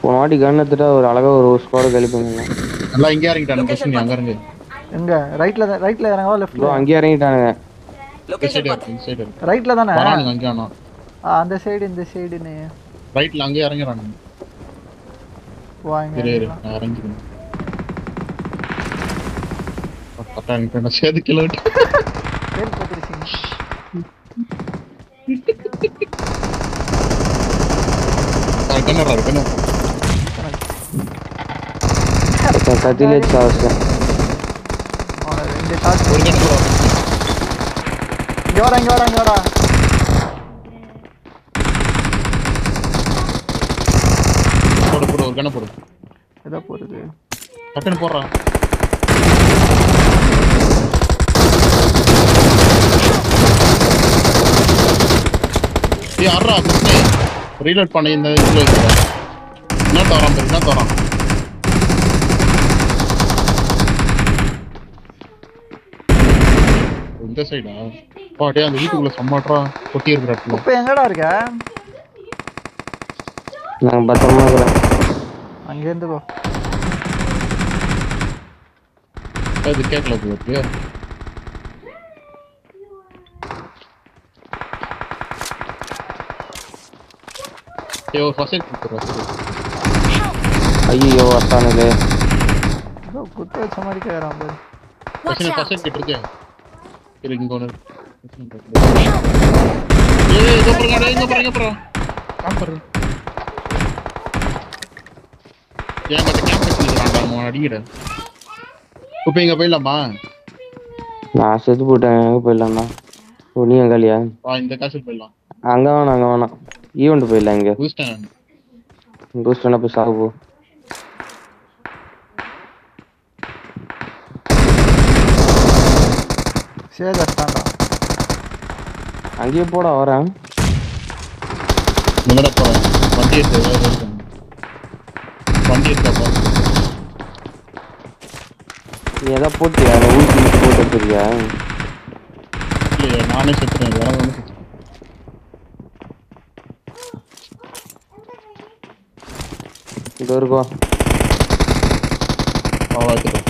[SPEAKER 4] போன வாட்டி கண்ணத்துட்டா ஒரு அழகா ஒரு ஸ்குவாட் காலி பண்ணுங்க
[SPEAKER 3] எல்லாம் இங்க இறங்கிட்டானுங்க பிரச்சனை அங்க இறங்கு
[SPEAKER 2] எங்க ரைட்ல இறங்கவா லெஃப்ட்ல
[SPEAKER 4] அங்க இறங்கிட்டானுங்க
[SPEAKER 2] ரைட்ல தானே
[SPEAKER 3] வரானுங்க அங்க ஆனா
[SPEAKER 2] அந்த சைடு இந்த சைடுனே
[SPEAKER 3] ரைட்ல அங்க இறங்கறானுங்க
[SPEAKER 2] வாங்க
[SPEAKER 3] நான் இறங்கிடுறேன் பட்டாங்க நான் சேது கிலோமீட்டர்
[SPEAKER 2] பேர் போட்டுருச்சீங்க
[SPEAKER 3] கண்ணரா
[SPEAKER 4] கத்திலே சாஸ்
[SPEAKER 2] ரெண்டு ஷாட்
[SPEAKER 3] ஒரு கண்ணு
[SPEAKER 2] இங்க வாடா
[SPEAKER 3] போடு ஒரு கண்ணு போடு
[SPEAKER 2] எதா போறது
[SPEAKER 3] டக்குன்னு போடுறான் யாரா குஸ்னே ரீலோட் பண்ணி இந்த இதுல வைக்கிறேன் என்ன தோறான் இந்த சைடா பாட்டே அந்த வீட்டுக்குள்ள சம்மாட்றா கொட்டி இருக்குறா
[SPEAKER 2] இப்போ எங்கடா இருக்க
[SPEAKER 4] நான் பத்திரமா இருக்கேன்
[SPEAKER 2] அங்க இருந்து போ
[SPEAKER 3] அது கேட்கல போகுது ஏய் ஃபர்ஸ்ட் குத்துறா
[SPEAKER 4] ஐயோ அத்தானே
[SPEAKER 2] குத்து வச்ச மாதிரி கேக்குறான் பாரு
[SPEAKER 3] ஃபர்ஸ்ட் கிட்ட இருக்கே இங்க ஒன்னு ஏய் இங்க பாருங்க காம்பர் ஏன் மத்த கேம்ப் வச்சிருக்கான்டா அவன் அடிக்குற இப்போ இங்க போயிடலாமா
[SPEAKER 4] நான் செத்து போட்டேன். எங்க போயிடலாம்னா நீ எங்காலியா
[SPEAKER 3] இந்த காசு போயிடலாம்.
[SPEAKER 4] அங்க வேணாம் ஈவெண்ட் போயிடலாம். இங்க
[SPEAKER 3] பூஸ்டன்
[SPEAKER 4] பூஸ்டனா போய் சாகு.
[SPEAKER 2] சேதட்டான்டா.
[SPEAKER 4] அங்கேயே போடா வரேன்.
[SPEAKER 3] முதல்ல போறேன். வண்டி எடுத்து வண்டி எடுத்தப்பா
[SPEAKER 4] நீ எதாவது போட்டியா? ஊசி போட்டு வச்சிருக்கியா?
[SPEAKER 3] இல்லையா நானே செத்துறேன். வேற ஒன்று செத்துறேன்.
[SPEAKER 4] இது இருக்கோ
[SPEAKER 3] பாவாத்துறேன்.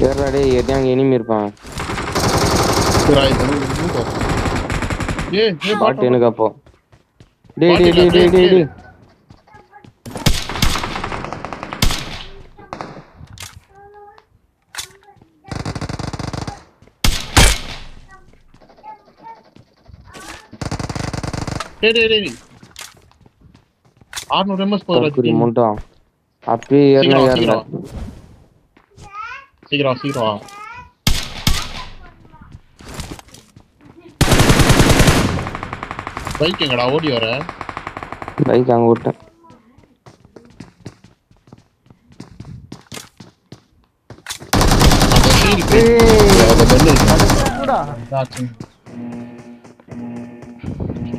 [SPEAKER 4] ஏறாடே எதையும் எனிமி இருப்பான். பாட்டு எனக்கு அப்போ டேய் முண்டான் அப்பயே ஏறல.
[SPEAKER 3] சீக்கிரம் பைக் எங்கடா ஓடி வர?
[SPEAKER 4] பைக் அங்க விட்டேன்.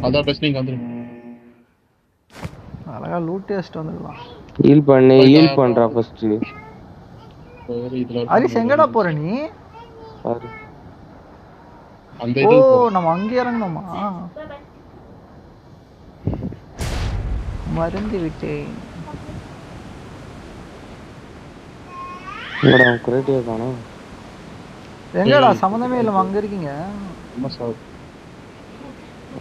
[SPEAKER 3] அதான் பெஸ்ட். நீங்க வந்துருங்க.
[SPEAKER 2] அழகா லூட் டெஸ்ட் வந்துடலாம்.
[SPEAKER 4] ஹீல் பண்றா ஃபர்ஸ்ட்.
[SPEAKER 2] ஹரிஷ் எங்கடா போற நீ?
[SPEAKER 4] பாரு
[SPEAKER 3] அந்த
[SPEAKER 2] ஓ
[SPEAKER 3] இது
[SPEAKER 2] நம்ம அங்க இறங்கணுமா? மறந்து விட்டேன்.
[SPEAKER 4] எங்கடா கிரேட்டியா காணோம்.
[SPEAKER 2] எங்கடா சம்பந்தமே இல்ல அங்க இருக்கீங்க.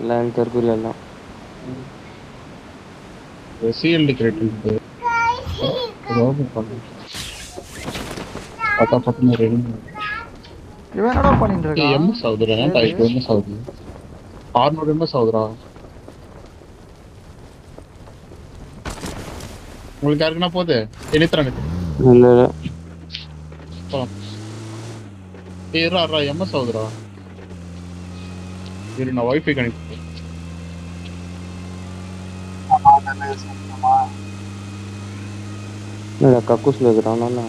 [SPEAKER 4] எல்லாம் தற்கொலை எல்லாம்
[SPEAKER 3] சீல்ட் கிரேட் இருக்கு. ரோபோ பண்ணு. அத பத்தின ரெடி.
[SPEAKER 2] இவன் என்னடா பண்ணிட்டு இருக்கான்?
[SPEAKER 3] எம் சௌதரா டைப் எம் சௌதரா. 600 எம் சௌதரா. உங்களுக்கு யாருக்குனா போதே? எலித்ரானே.
[SPEAKER 4] இல்ல.
[SPEAKER 3] ஏறா எம் சௌதரா. இரு நான் வைஃபை கனெக்ட் பண்ணேன்.
[SPEAKER 4] இல்ல கக்கூஸ்ல இருக்கறானல.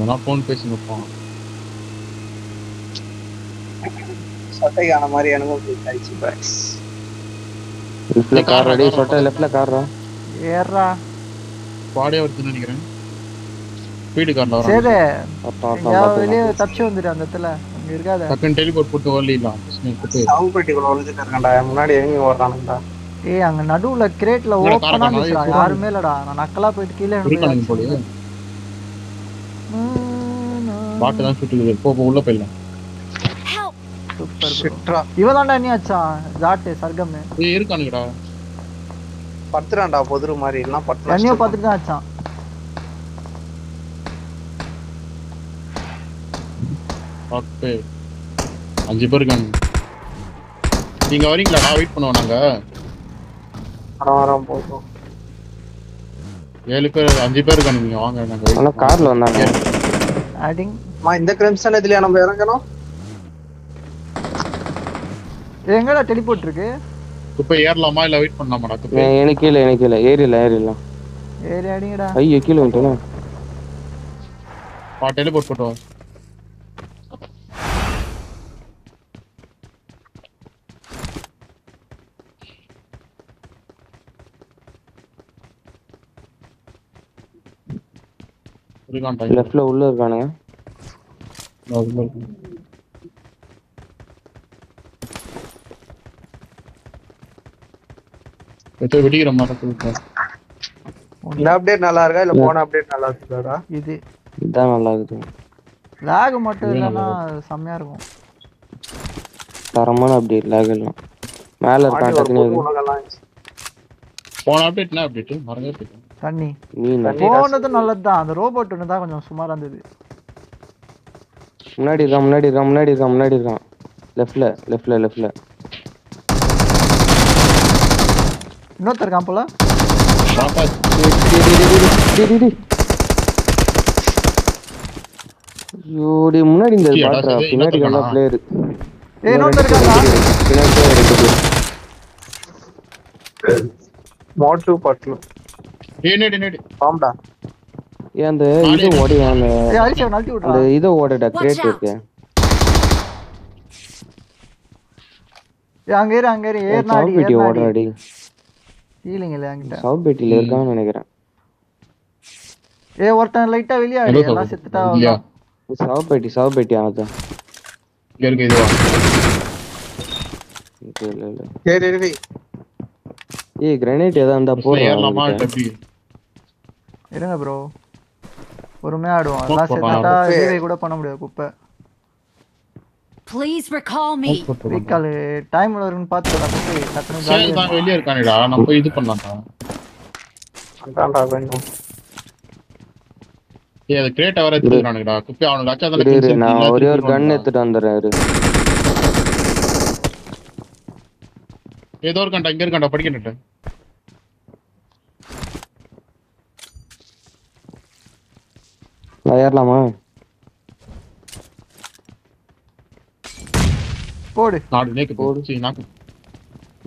[SPEAKER 3] நான் ஃபோன் பேசினப்போம்.
[SPEAKER 1] சட்டையான மாதிரி அனுபவம் ஆயிடுச்சு பாய்ஸ்.
[SPEAKER 4] லெஃப்ட்ல கார் ரெடி. சொட்ட லெஃப்ட்ல கார்ரா.
[SPEAKER 2] ஏறா.
[SPEAKER 3] பாடியே வருதுன்னு நினைக்கிறேன். ஸ்பீடு கார்ல வர.
[SPEAKER 2] சேதே. வெளிய தப்பிச்சு வந்துரு அந்த இடத்துல. அங்க இருக்காத.
[SPEAKER 3] டக்குன்னு டெலிபோர்ட் போட்டு ஓடிடலாம்.
[SPEAKER 1] சவுண்ட் பெட்டிக்குள்ள ஒளிஞ்சிட்டு இருக்கேன்டா. முன்னாடி எங்க ஓடுறானுடா?
[SPEAKER 2] ஏய் அங்க நடுவுல கிரேட்ல ஓபனா நிக்குறா. யாருமே இல்லடா. நான் நக்கலா போயிட்டு கீழ
[SPEAKER 3] இறங்குறேன். பாட்டு தான் சுட்டுது. போ உள்ள போயிடலாம்.
[SPEAKER 2] Super bro. இவதான்டா நீ அச்சான். ஜாட் சர்கம்.
[SPEAKER 3] ஏய் இருக்கானுடா.
[SPEAKER 1] பத்துறான்டா பொதுரு மாதிரி எல்லாம் பத்து.
[SPEAKER 2] தண்ணிய பார்த்துட்டு தான் அச்சான்.
[SPEAKER 3] ஓகே 5 பேர் இருக்காங்க. நீங்க வரீங்களா? நான் வெயிட் பண்ணுவோம். நாங்க
[SPEAKER 1] வரோம் போறோம்.
[SPEAKER 3] 7 பேர் 5 பேர் இருக்காங்க. நீங்க வாங்க. நாங்க
[SPEAKER 4] انا கார்ல வந்தாங்க.
[SPEAKER 2] ஆடிங்
[SPEAKER 1] மா இந்த கிரிம்சன் இதுல நம்ம இறங்கணும்.
[SPEAKER 2] எங்கடா டெலிபோர்ட் இருக்கு?
[SPEAKER 3] இப்ப ஏறலாமா இல்ல வெயிட் பண்ணலாமா?
[SPEAKER 4] எனக்கு இல்ல ஏறில
[SPEAKER 2] ஏறி அடிங்கடா.
[SPEAKER 4] ஐயோ கீழ வந்துட்டேனா.
[SPEAKER 3] பா டெலிபோர்ட் போட்டு வா.
[SPEAKER 4] லெஃப்ட்ல உள்ள இருக்கானுங்க.
[SPEAKER 3] எத்தனை வெடிக்கிற மாதிரி இருக்கு.
[SPEAKER 1] இந்த அப்டேட் நல்லா இருக்கா இல்ல போன அப்டேட் நல்லா இருக்குடா?
[SPEAKER 2] இது
[SPEAKER 4] இதான் நல்லா இருக்கு.
[SPEAKER 2] லாக் மட்டும் இல்லைன்னா செம்மையா இருக்கும்.
[SPEAKER 4] தரமான அப்டேட் லாக் எல்லாம் மேல இருக்கா டக்குனு
[SPEAKER 3] போன அப்டேட் என்ன அப்டேட் மறந்தே போயிட்டேன்.
[SPEAKER 2] தண்ணி
[SPEAKER 4] மீன்
[SPEAKER 2] போனது நல்லதுதான். அந்த ரோபோட் ஒன்று தான் கொஞ்சம் சுமாரா இருந்தது.
[SPEAKER 4] முன்னாடி இருக்கான் லெஃப்ட்ல
[SPEAKER 2] இன்னொருத்தர் இருக்கான் போல.
[SPEAKER 3] பாப்பா
[SPEAKER 4] ஐயோடி முன்னாடி இந்த பாட்ரா பின்னாடி வந்தா பிளேயர்.
[SPEAKER 2] இன்னொருத்தர் இருக்காங்க.
[SPEAKER 1] மோட்டு பட்லு
[SPEAKER 3] நேடு
[SPEAKER 1] பாம்டா.
[SPEAKER 4] ஏன் அந்த இது ஓடிவாங்க
[SPEAKER 2] அரிசி நல்ட்டி விட்றா.
[SPEAKER 4] அந்த இது ஓடடா கிரேட் இருக்கு.
[SPEAKER 2] அங்க ஏறு ஏர்னாடி
[SPEAKER 4] சவுபேட்டி ஓடறாடி.
[SPEAKER 2] ஹீலிங் இல்ல என்கிட்ட.
[SPEAKER 4] சவுபேட்டில இருக்கான்னு நினைக்கிறேன்.
[SPEAKER 2] ஒருத்தன் லைட்டா வெளிய ஆடி எல்லாம் செத்துட்டா.
[SPEAKER 4] சவுபேட்டி ஆனது
[SPEAKER 3] இங்க இருக்கு இதுவா.
[SPEAKER 4] இல்ல
[SPEAKER 1] சரி
[SPEAKER 4] ஏய் கிரனேட் ஏதா இருந்தா
[SPEAKER 3] ஏறலாமா
[SPEAKER 4] போறோம்.
[SPEAKER 3] எப்படி
[SPEAKER 2] இருங்க ப்ரோ, பொறுமையா ஆடுவோம். எல்லாம் செத்துட்டா ரீவை கூட பண்ண முடியாது. குப்பை
[SPEAKER 5] Please recall me.
[SPEAKER 2] Recall time வரும்னு பார்த்து குப்பை டக்குனு
[SPEAKER 3] சரி
[SPEAKER 2] காலி.
[SPEAKER 3] தான் வெளிய இருக்கானேடா. நம்ம போய் இது பண்ணலாம்டா.
[SPEAKER 1] அந்தான்டா கொஞ்சம்
[SPEAKER 3] ஏய் அது கிரேட் வர எடுத்துறானுடா. குப்பை அவனுக்கு அச்சா தான
[SPEAKER 4] நான் ஒரே ஒரு கன் எடுத்துட்டு வந்துறேன்.
[SPEAKER 3] ஏதோ ஒரு கண்டா இங்க இருக்கடா படிக்கணுட்ட.
[SPEAKER 4] ஏறலாமா?
[SPEAKER 2] போடு
[SPEAKER 3] நாடு நேக்கு போடு. சீ நாக்கு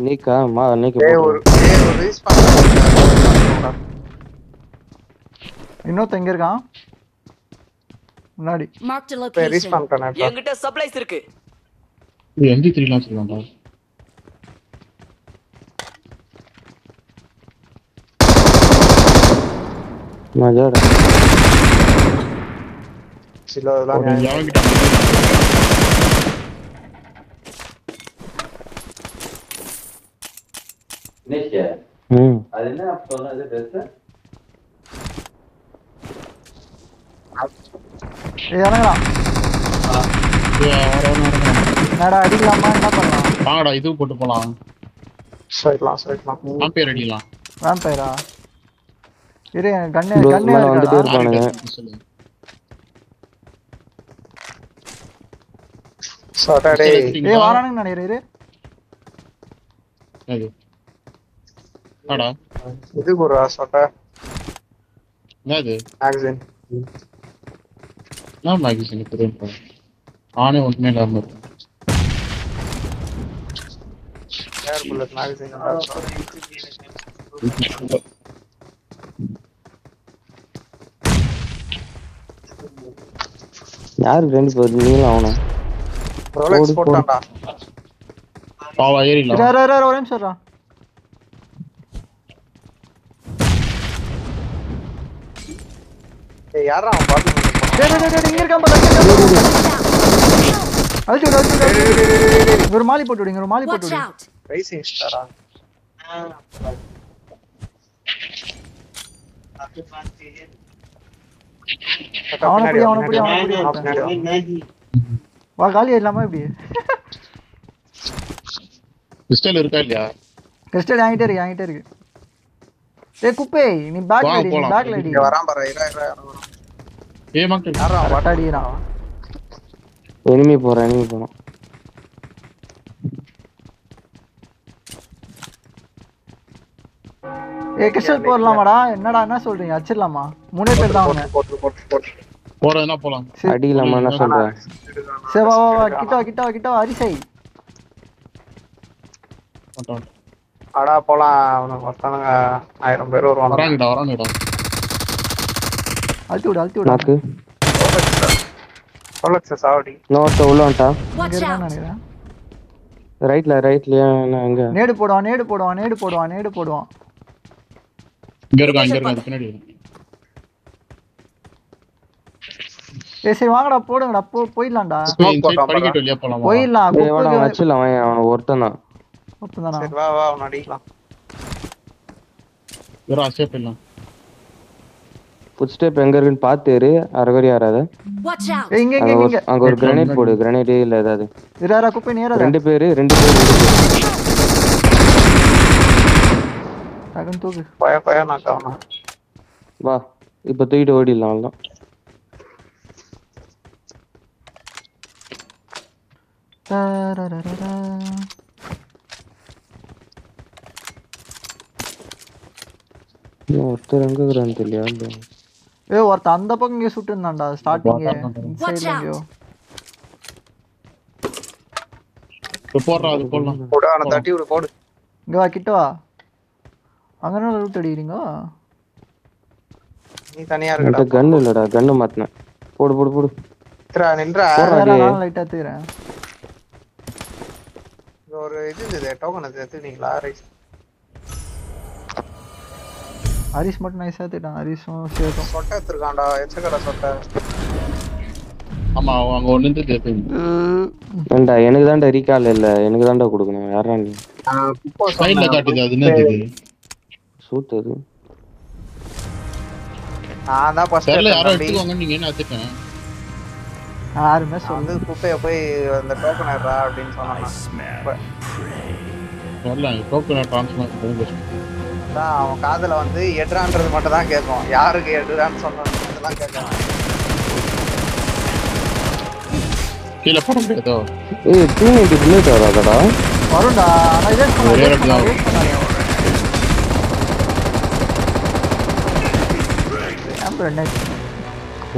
[SPEAKER 4] நீக்கா மா நீக்கு
[SPEAKER 1] ஒரு ரீஸ் பண்ணா.
[SPEAKER 2] இன்னொருத்தன் எங்க இருக்கான் முன்னாடி?
[SPEAKER 5] Marked a
[SPEAKER 1] ரீஸ்
[SPEAKER 5] location.
[SPEAKER 1] பண்ணேன்.
[SPEAKER 7] என்கிட்ட சப்ளைஸ் இருக்கு.
[SPEAKER 3] இது MG3 லாம் சொல்றான்டா.
[SPEAKER 4] மஜாடா
[SPEAKER 1] சிலதெல்லாம்
[SPEAKER 3] அவன்கிட்ட
[SPEAKER 4] அது என்ன சொன்னது ட்ரெஸ்
[SPEAKER 2] இறங்கலாம். என்னடா அடிக்கலாமா என்ன பண்ணலாம்?
[SPEAKER 3] வாங்கடா இது போட்டு போலாம்.
[SPEAKER 1] சைட்லாம்
[SPEAKER 3] ஆம்பேர் அடிக்கலாம்.
[SPEAKER 2] வேம்பயரா இரு கண்ணே
[SPEAKER 4] மேல வந்துட்டே இருப்பானுங்க.
[SPEAKER 1] சாட்டர்டே
[SPEAKER 2] வாரானுங்க நினைக்கிறேன். இரு
[SPEAKER 3] அது ஆடா
[SPEAKER 1] இது ஒரு சாட்டா
[SPEAKER 3] என்னது
[SPEAKER 1] மேகசின்.
[SPEAKER 3] நான் மேகசின் புரியல. ஆனே ஒண்ணுமே இல்லாம இருக்கு.
[SPEAKER 1] ஏர் புல்லட் மேகசின்.
[SPEAKER 4] யாரு ரெண்டு பேர் நீங்களும் அவனா?
[SPEAKER 1] ரோலெக்ஸ் போட்டான்டா.
[SPEAKER 3] பாவா ஏறிடலாம்.
[SPEAKER 2] ஒரே நிமிஷம்.
[SPEAKER 1] ஏய் யாரா அவன் பாத்து
[SPEAKER 2] இங்க இருக்கான் பாரு. அழுச்சு ஒரு மாலி போட்டு விடுங்க. ஒரு மாலி போட்டு
[SPEAKER 5] Watch
[SPEAKER 2] விடுங்க.
[SPEAKER 5] out.
[SPEAKER 1] ரைசிங் ஸ்டாரா.
[SPEAKER 2] அவனை புடி வா. காலி இல்லாம இப்படி
[SPEAKER 3] பிஸ்டல் இருக்கா இல்லையா?
[SPEAKER 2] கிறிஸ்டல் என்கிட்ட இருக்கு. ஏய் குப்பை நீ பேக்ல அடி. நீ பேக்ல அடி.
[SPEAKER 1] வரான் பாரு.
[SPEAKER 3] ஏய் மக்கள்
[SPEAKER 1] யாரா
[SPEAKER 2] வாட் அடிறான்?
[SPEAKER 4] எனிமி போறோம்.
[SPEAKER 2] ஏய் கிறிஸ்டல் போடலாமாடா? என்னடா என்ன சொல்றீங்க? அடிச்சிடலாமா? மூணே பேர் தான் அவங்க.
[SPEAKER 1] போட்டு
[SPEAKER 3] போறதுனா போலாம்.
[SPEAKER 4] அடிக்கலாமா என்ன சொல்றேன்?
[SPEAKER 2] சரி வா வா கிட்ட வா அரிசை.
[SPEAKER 1] அடா போலாம். அவனுக்கு மொத்தம் 1000 பேர் வருவாங்க.
[SPEAKER 3] வராங்கடா.
[SPEAKER 2] அழுத்தி விடு.
[SPEAKER 4] நாக்கு
[SPEAKER 1] ரோலெக்ஸ் சாவடி.
[SPEAKER 4] நோட்ட உள்ள வந்துட்டா.
[SPEAKER 5] Watch out.
[SPEAKER 2] நினைக்கிறேன்.
[SPEAKER 4] ரைட்லயா எங்க?
[SPEAKER 2] நேடு போடுவான்.
[SPEAKER 3] இங்க இருக்கான் அது பின்னாடி.
[SPEAKER 2] ஏய் சரி வாங்கடா போடுங்கடா. போயிடலாம்டா.
[SPEAKER 3] படிக்கட்டு வழியா போலாமா?
[SPEAKER 2] போயிடலாம்.
[SPEAKER 4] அவன் வச்சிடலாம். அவன் ஒருத்தன் தான்.
[SPEAKER 1] சரி வா அவன் அடிக்கலாம்.
[SPEAKER 3] வேற ஆசையா போயிடலாம்.
[SPEAKER 4] ஃபுட் ஸ்டெப் எங்க இருக்குன்னு பாத்துரு. அரகரி யாராத
[SPEAKER 5] Watch out!
[SPEAKER 2] ஏய் இங்க இங்க இங்க
[SPEAKER 4] அங்க ஒரு கிரனேட் போடு. கிரனேட் இல்ல ஏதாவது.
[SPEAKER 2] இராரா குப்பை நேரா
[SPEAKER 4] ரெண்டு பேரு
[SPEAKER 2] டகன் தூக்கு.
[SPEAKER 1] பய நாக்காவனா.
[SPEAKER 4] வா இப்ப தூக்கிட்டு ஓடிடலாம். அவ்வளவுதான்.
[SPEAKER 2] தரரரரா.
[SPEAKER 4] ஒருத்தர் எங்க இருக்கிறான்னு தெரியல.
[SPEAKER 2] ஏய் ஒருத்த அந்த பக்கம் இங்க சுட்டு இருந்தான்டா ஸ்டார்டிங் இன்சைட்ல எங்கயோ.
[SPEAKER 3] போடுறா அது போடலாம்.
[SPEAKER 1] போடு அவனை தட்டி விடு போடு.
[SPEAKER 2] இங்க வா கிட்ட வா. அங்க என்ன ரூட் அடிக்கிறீங்க?
[SPEAKER 1] நீ தனியா இருக்கடா.
[SPEAKER 4] கன் இல்லடா. கன் மாத்துனேன். போடு போடு போடு.
[SPEAKER 1] நின்றா.
[SPEAKER 2] நான் லைட்டா தீரேன்.
[SPEAKER 1] ஒரு இது டோக்கன் எடுத்துட்டீங்களா? ரைட்.
[SPEAKER 2] ஹரிஸ் மட்டும் நைஸா ஏத்திட்டான். ஹரிஸும் சேதும்
[SPEAKER 1] சொட்டை எடுத்துருக்கான்டா. எச்சக்கடா சொட்டை.
[SPEAKER 3] ஆமா அங்க ஒண்ணு இருந்து
[SPEAKER 4] ஏண்டா எனக்கு தான்டா ரீகால் இல்ல. எனக்கு தான்டா கொடுக்கணும். யாரா நீ?
[SPEAKER 3] சைடுல காட்டுது. அது என்னது?
[SPEAKER 4] சூத்தது.
[SPEAKER 1] நான் தான் ஃபர்ஸ்ட்
[SPEAKER 3] தெரியல. யாரோ எடுத்துவாங்க. நீங்க என்ன எடுத்துட்டேன்?
[SPEAKER 2] யாருமே
[SPEAKER 1] வந்து குப்பையை போய் அந்த டோக்கன் எடுறா அப்படின்னு சொன்னான்.
[SPEAKER 3] தெரியல. டோக்கன் ட்ரான்ஸ்ஃபர் பண்ணுங்க.
[SPEAKER 1] அவன் காதுல வந்து எட்ரான்றது மட்டும் தான் கேட்கும். யாருக்கு எட்ரான்னு சொன்னதெல்லாம் கேட்கலாம்.
[SPEAKER 3] கீழே போட முடியாதோ?
[SPEAKER 4] ஏய் டீமேட் புல்லட் வராதடா.
[SPEAKER 2] வரும்டா. நான் இதே பண்ணானே.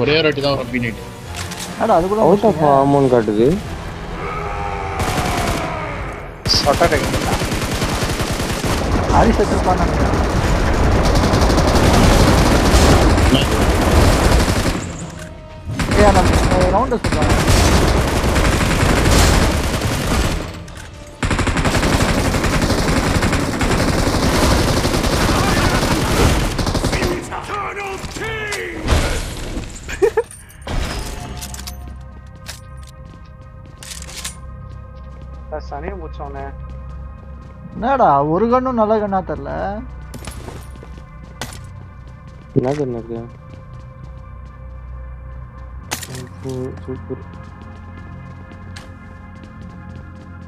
[SPEAKER 3] ஒரே ரெட்டி தான் ஒரு பினிட்.
[SPEAKER 2] அட அது கூட
[SPEAKER 4] அவுட் ஆஃப் ஆமோன் காட்டுது.
[SPEAKER 1] சொட்டை டெக்னிக்.
[SPEAKER 2] ஹரிஸ் எடுத்துப்பான். ஏய் அந்த ரவுண்ட் சொல்றாங்க.
[SPEAKER 1] சனியை முடிச்சோன்னே
[SPEAKER 2] என்னடா ஒரு கண்ணும் நல்ல கண்ணா தெரியல.
[SPEAKER 4] என்ன கண்ணு? சூப்பர்.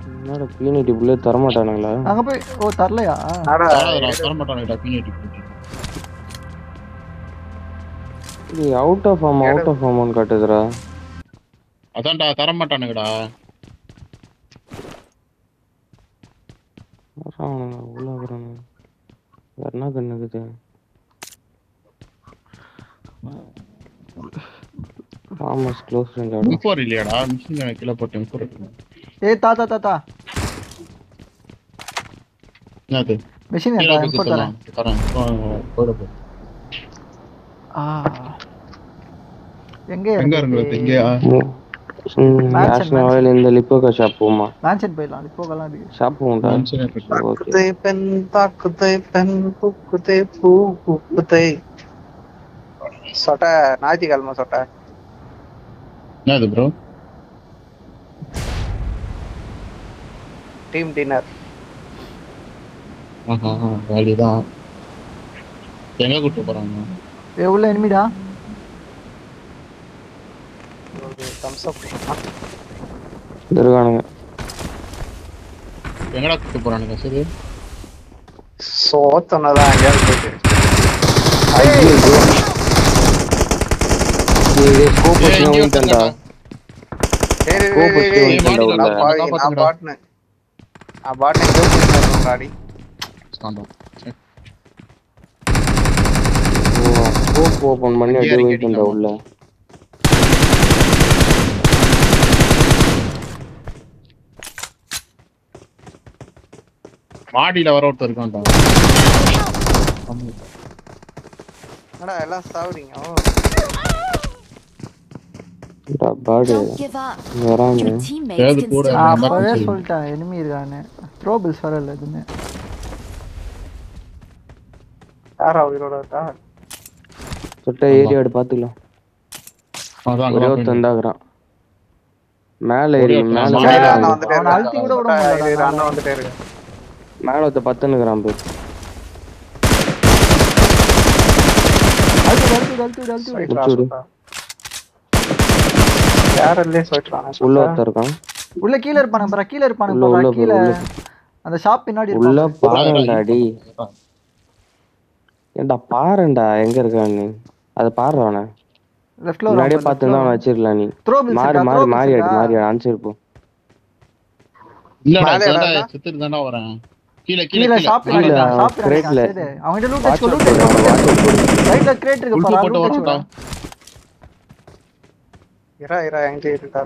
[SPEAKER 4] என்னடா பீனிட்டி புல்லட் தர மாட்டானுங்களா?
[SPEAKER 2] அங்க போய் தரலையா?
[SPEAKER 3] தர மாட்டானுடா பினிட்.
[SPEAKER 4] இது அவுட் ஆஃப் ஆமோன் காட்டுதுடா.
[SPEAKER 3] அதான்டா தர மாட்டானுங்கடா.
[SPEAKER 4] என்ன கண்ணுக்குது? ஆமாஸ் க்ளோஸ் ரேஞ்ச் ஆடு.
[SPEAKER 3] M4 இல்லையாடா? மிஷின் கன் கீழ போட்டு M4 இருக்கு.
[SPEAKER 2] ஏய் தாத்தா
[SPEAKER 3] என்னது?
[SPEAKER 2] மிஷின் கன் M4 தரேன்.
[SPEAKER 3] போடு போ.
[SPEAKER 2] எங்க
[SPEAKER 3] இருக்கு? இங்கயா?
[SPEAKER 4] நேஷனல் இந்த லிப்போகா ஷாப் போமா.
[SPEAKER 2] மேன்ஷன் போய்லாம். லிப்போகாலாம் இருக்கு.
[SPEAKER 4] ஷாப் போண்டா.
[SPEAKER 1] ஓகே. தாக்குதே பெண் பூக்குதே பூ பூக்குதே. சொட்டை ஞாயிற்றுக்கிழமை சொட்டை.
[SPEAKER 3] என்னது ப்ரோ?
[SPEAKER 1] Team dinner.
[SPEAKER 3] வேலிதான். எங்க கூட்டு போறாங்க?
[SPEAKER 2] உள்ள எனிமிடா.
[SPEAKER 1] தம்ஸ் அப்
[SPEAKER 4] இருக்கானுங்க.
[SPEAKER 3] எங்கடா கூட்டு போறானுங்க? சரி
[SPEAKER 1] சோத்தனதான் எங்கேயாவது போயிட்டு.
[SPEAKER 4] ஸ்கோப் வச்சு ஓடிட்டேன்டா.
[SPEAKER 1] நான் பாட்னு ஜோடி
[SPEAKER 4] ஸ்கோப் ஓபன் பண்ணி அப்படியே ஓடிட்டேன்டா உள்ள.
[SPEAKER 3] மாடியில வர ஒருத்தர் இருக்கான்டா.
[SPEAKER 1] என்னடா எல்லாம் சாவுறீங்க?
[SPEAKER 5] Don't give up. Your teammates can still
[SPEAKER 2] அப்பவே சொல்லிட்டேன் எனிமி இருக்கானே. த்ரோபிள்ஸ் வரல எதுமே.
[SPEAKER 1] யாரா உயிரோட இருக்கா?
[SPEAKER 4] சொட்ட ஏரியா எடு பாத்துக்கலாம். ஒரே ஒருத்தந்தாக்குறான். மேல ஏறி மேல
[SPEAKER 2] அவன் அழுத்தி கூட விட மாட்டான்.
[SPEAKER 1] அண்ணா வந்துட்டே இருக்கு.
[SPEAKER 4] மேல ஒருத்த 10ன்னுக்குறான் பேர்.
[SPEAKER 2] அழுத்தி
[SPEAKER 1] யாரல்லே சொல்றான்
[SPEAKER 4] உள்ள ஒருத்தர் இருக்கான்.
[SPEAKER 2] உள்ள கீழ இருப்பானுங்க பாரு, கீழ இருப்பானுங்க
[SPEAKER 4] உள்ள,
[SPEAKER 2] பாரு,
[SPEAKER 4] உள்ள
[SPEAKER 2] கீழ
[SPEAKER 4] உள்ள.
[SPEAKER 2] அந்த ஷாப் பின்னாடி
[SPEAKER 4] உள்ள
[SPEAKER 2] இருப்பான்.
[SPEAKER 4] பாருடா டி. ஏன்டா பாருடா எங்க இருக்கான்னு. அத பாருடா அவன.
[SPEAKER 2] லெஃப்ட்ல
[SPEAKER 4] முன்னாடியே பார்த்துதான் அவனை வச்சிரலாம் நீ. மாறி அனுப்பிச்சிருப்போ.
[SPEAKER 3] இல்லடா
[SPEAKER 1] மேலே
[SPEAKER 3] இப்பதான்
[SPEAKER 1] இடம்னா?
[SPEAKER 3] செத்துட்டு தானே வரேன். கீழ
[SPEAKER 2] கீழ
[SPEAKER 3] கீழ
[SPEAKER 2] ஷாப் பின்னாடி
[SPEAKER 4] கீழ,
[SPEAKER 2] இருக்கான், ஷாப் பின்னாடி
[SPEAKER 4] crate ல.
[SPEAKER 2] இருக்கான். அவன்கிட்ட லூட்
[SPEAKER 4] வாட்ச்
[SPEAKER 2] வச்சுக்கோ,
[SPEAKER 4] அவுட்
[SPEAKER 2] லூட்
[SPEAKER 4] போடு, வாட்ச் அவுட் போடு.
[SPEAKER 2] ரைட்ல கிரேட் இருக்கு
[SPEAKER 3] உள்பு
[SPEAKER 2] பாரு,
[SPEAKER 3] போட்டு
[SPEAKER 2] லூட்
[SPEAKER 3] வரணும்டா.
[SPEAKER 2] வச்சுக்கோ.
[SPEAKER 1] இரா என்கிட்ட இருக்கா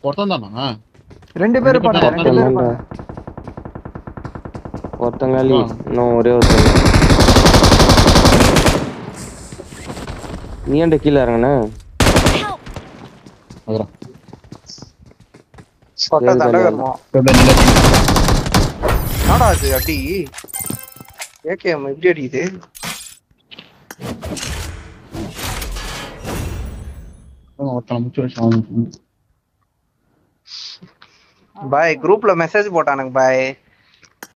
[SPEAKER 3] ஒருத்தன் தானா?
[SPEAKER 2] ரெண்டு பேர் இருப்பானுங்க, ரெண்டு பேர்
[SPEAKER 4] ஒருத்தன்
[SPEAKER 2] இருப்பானுங்க.
[SPEAKER 4] ஒருத்தங்காலி இன்னும் ஒரே ஒருத்தங்க. நீ ஏன்டா கீழே இறங்குன?
[SPEAKER 3] அதுதான்.
[SPEAKER 1] சொட்ட தண்டை வருவோம்.
[SPEAKER 3] அப்படியே நில்லு.
[SPEAKER 1] என்னடா அது அடி ஏகேஎம் எப்படி அடிக்குது?
[SPEAKER 3] ஒருத்தனை முச்சு வச்சு
[SPEAKER 1] பாய் குரூப்ல மெசேஜ் போட்டானுங்க பாய்.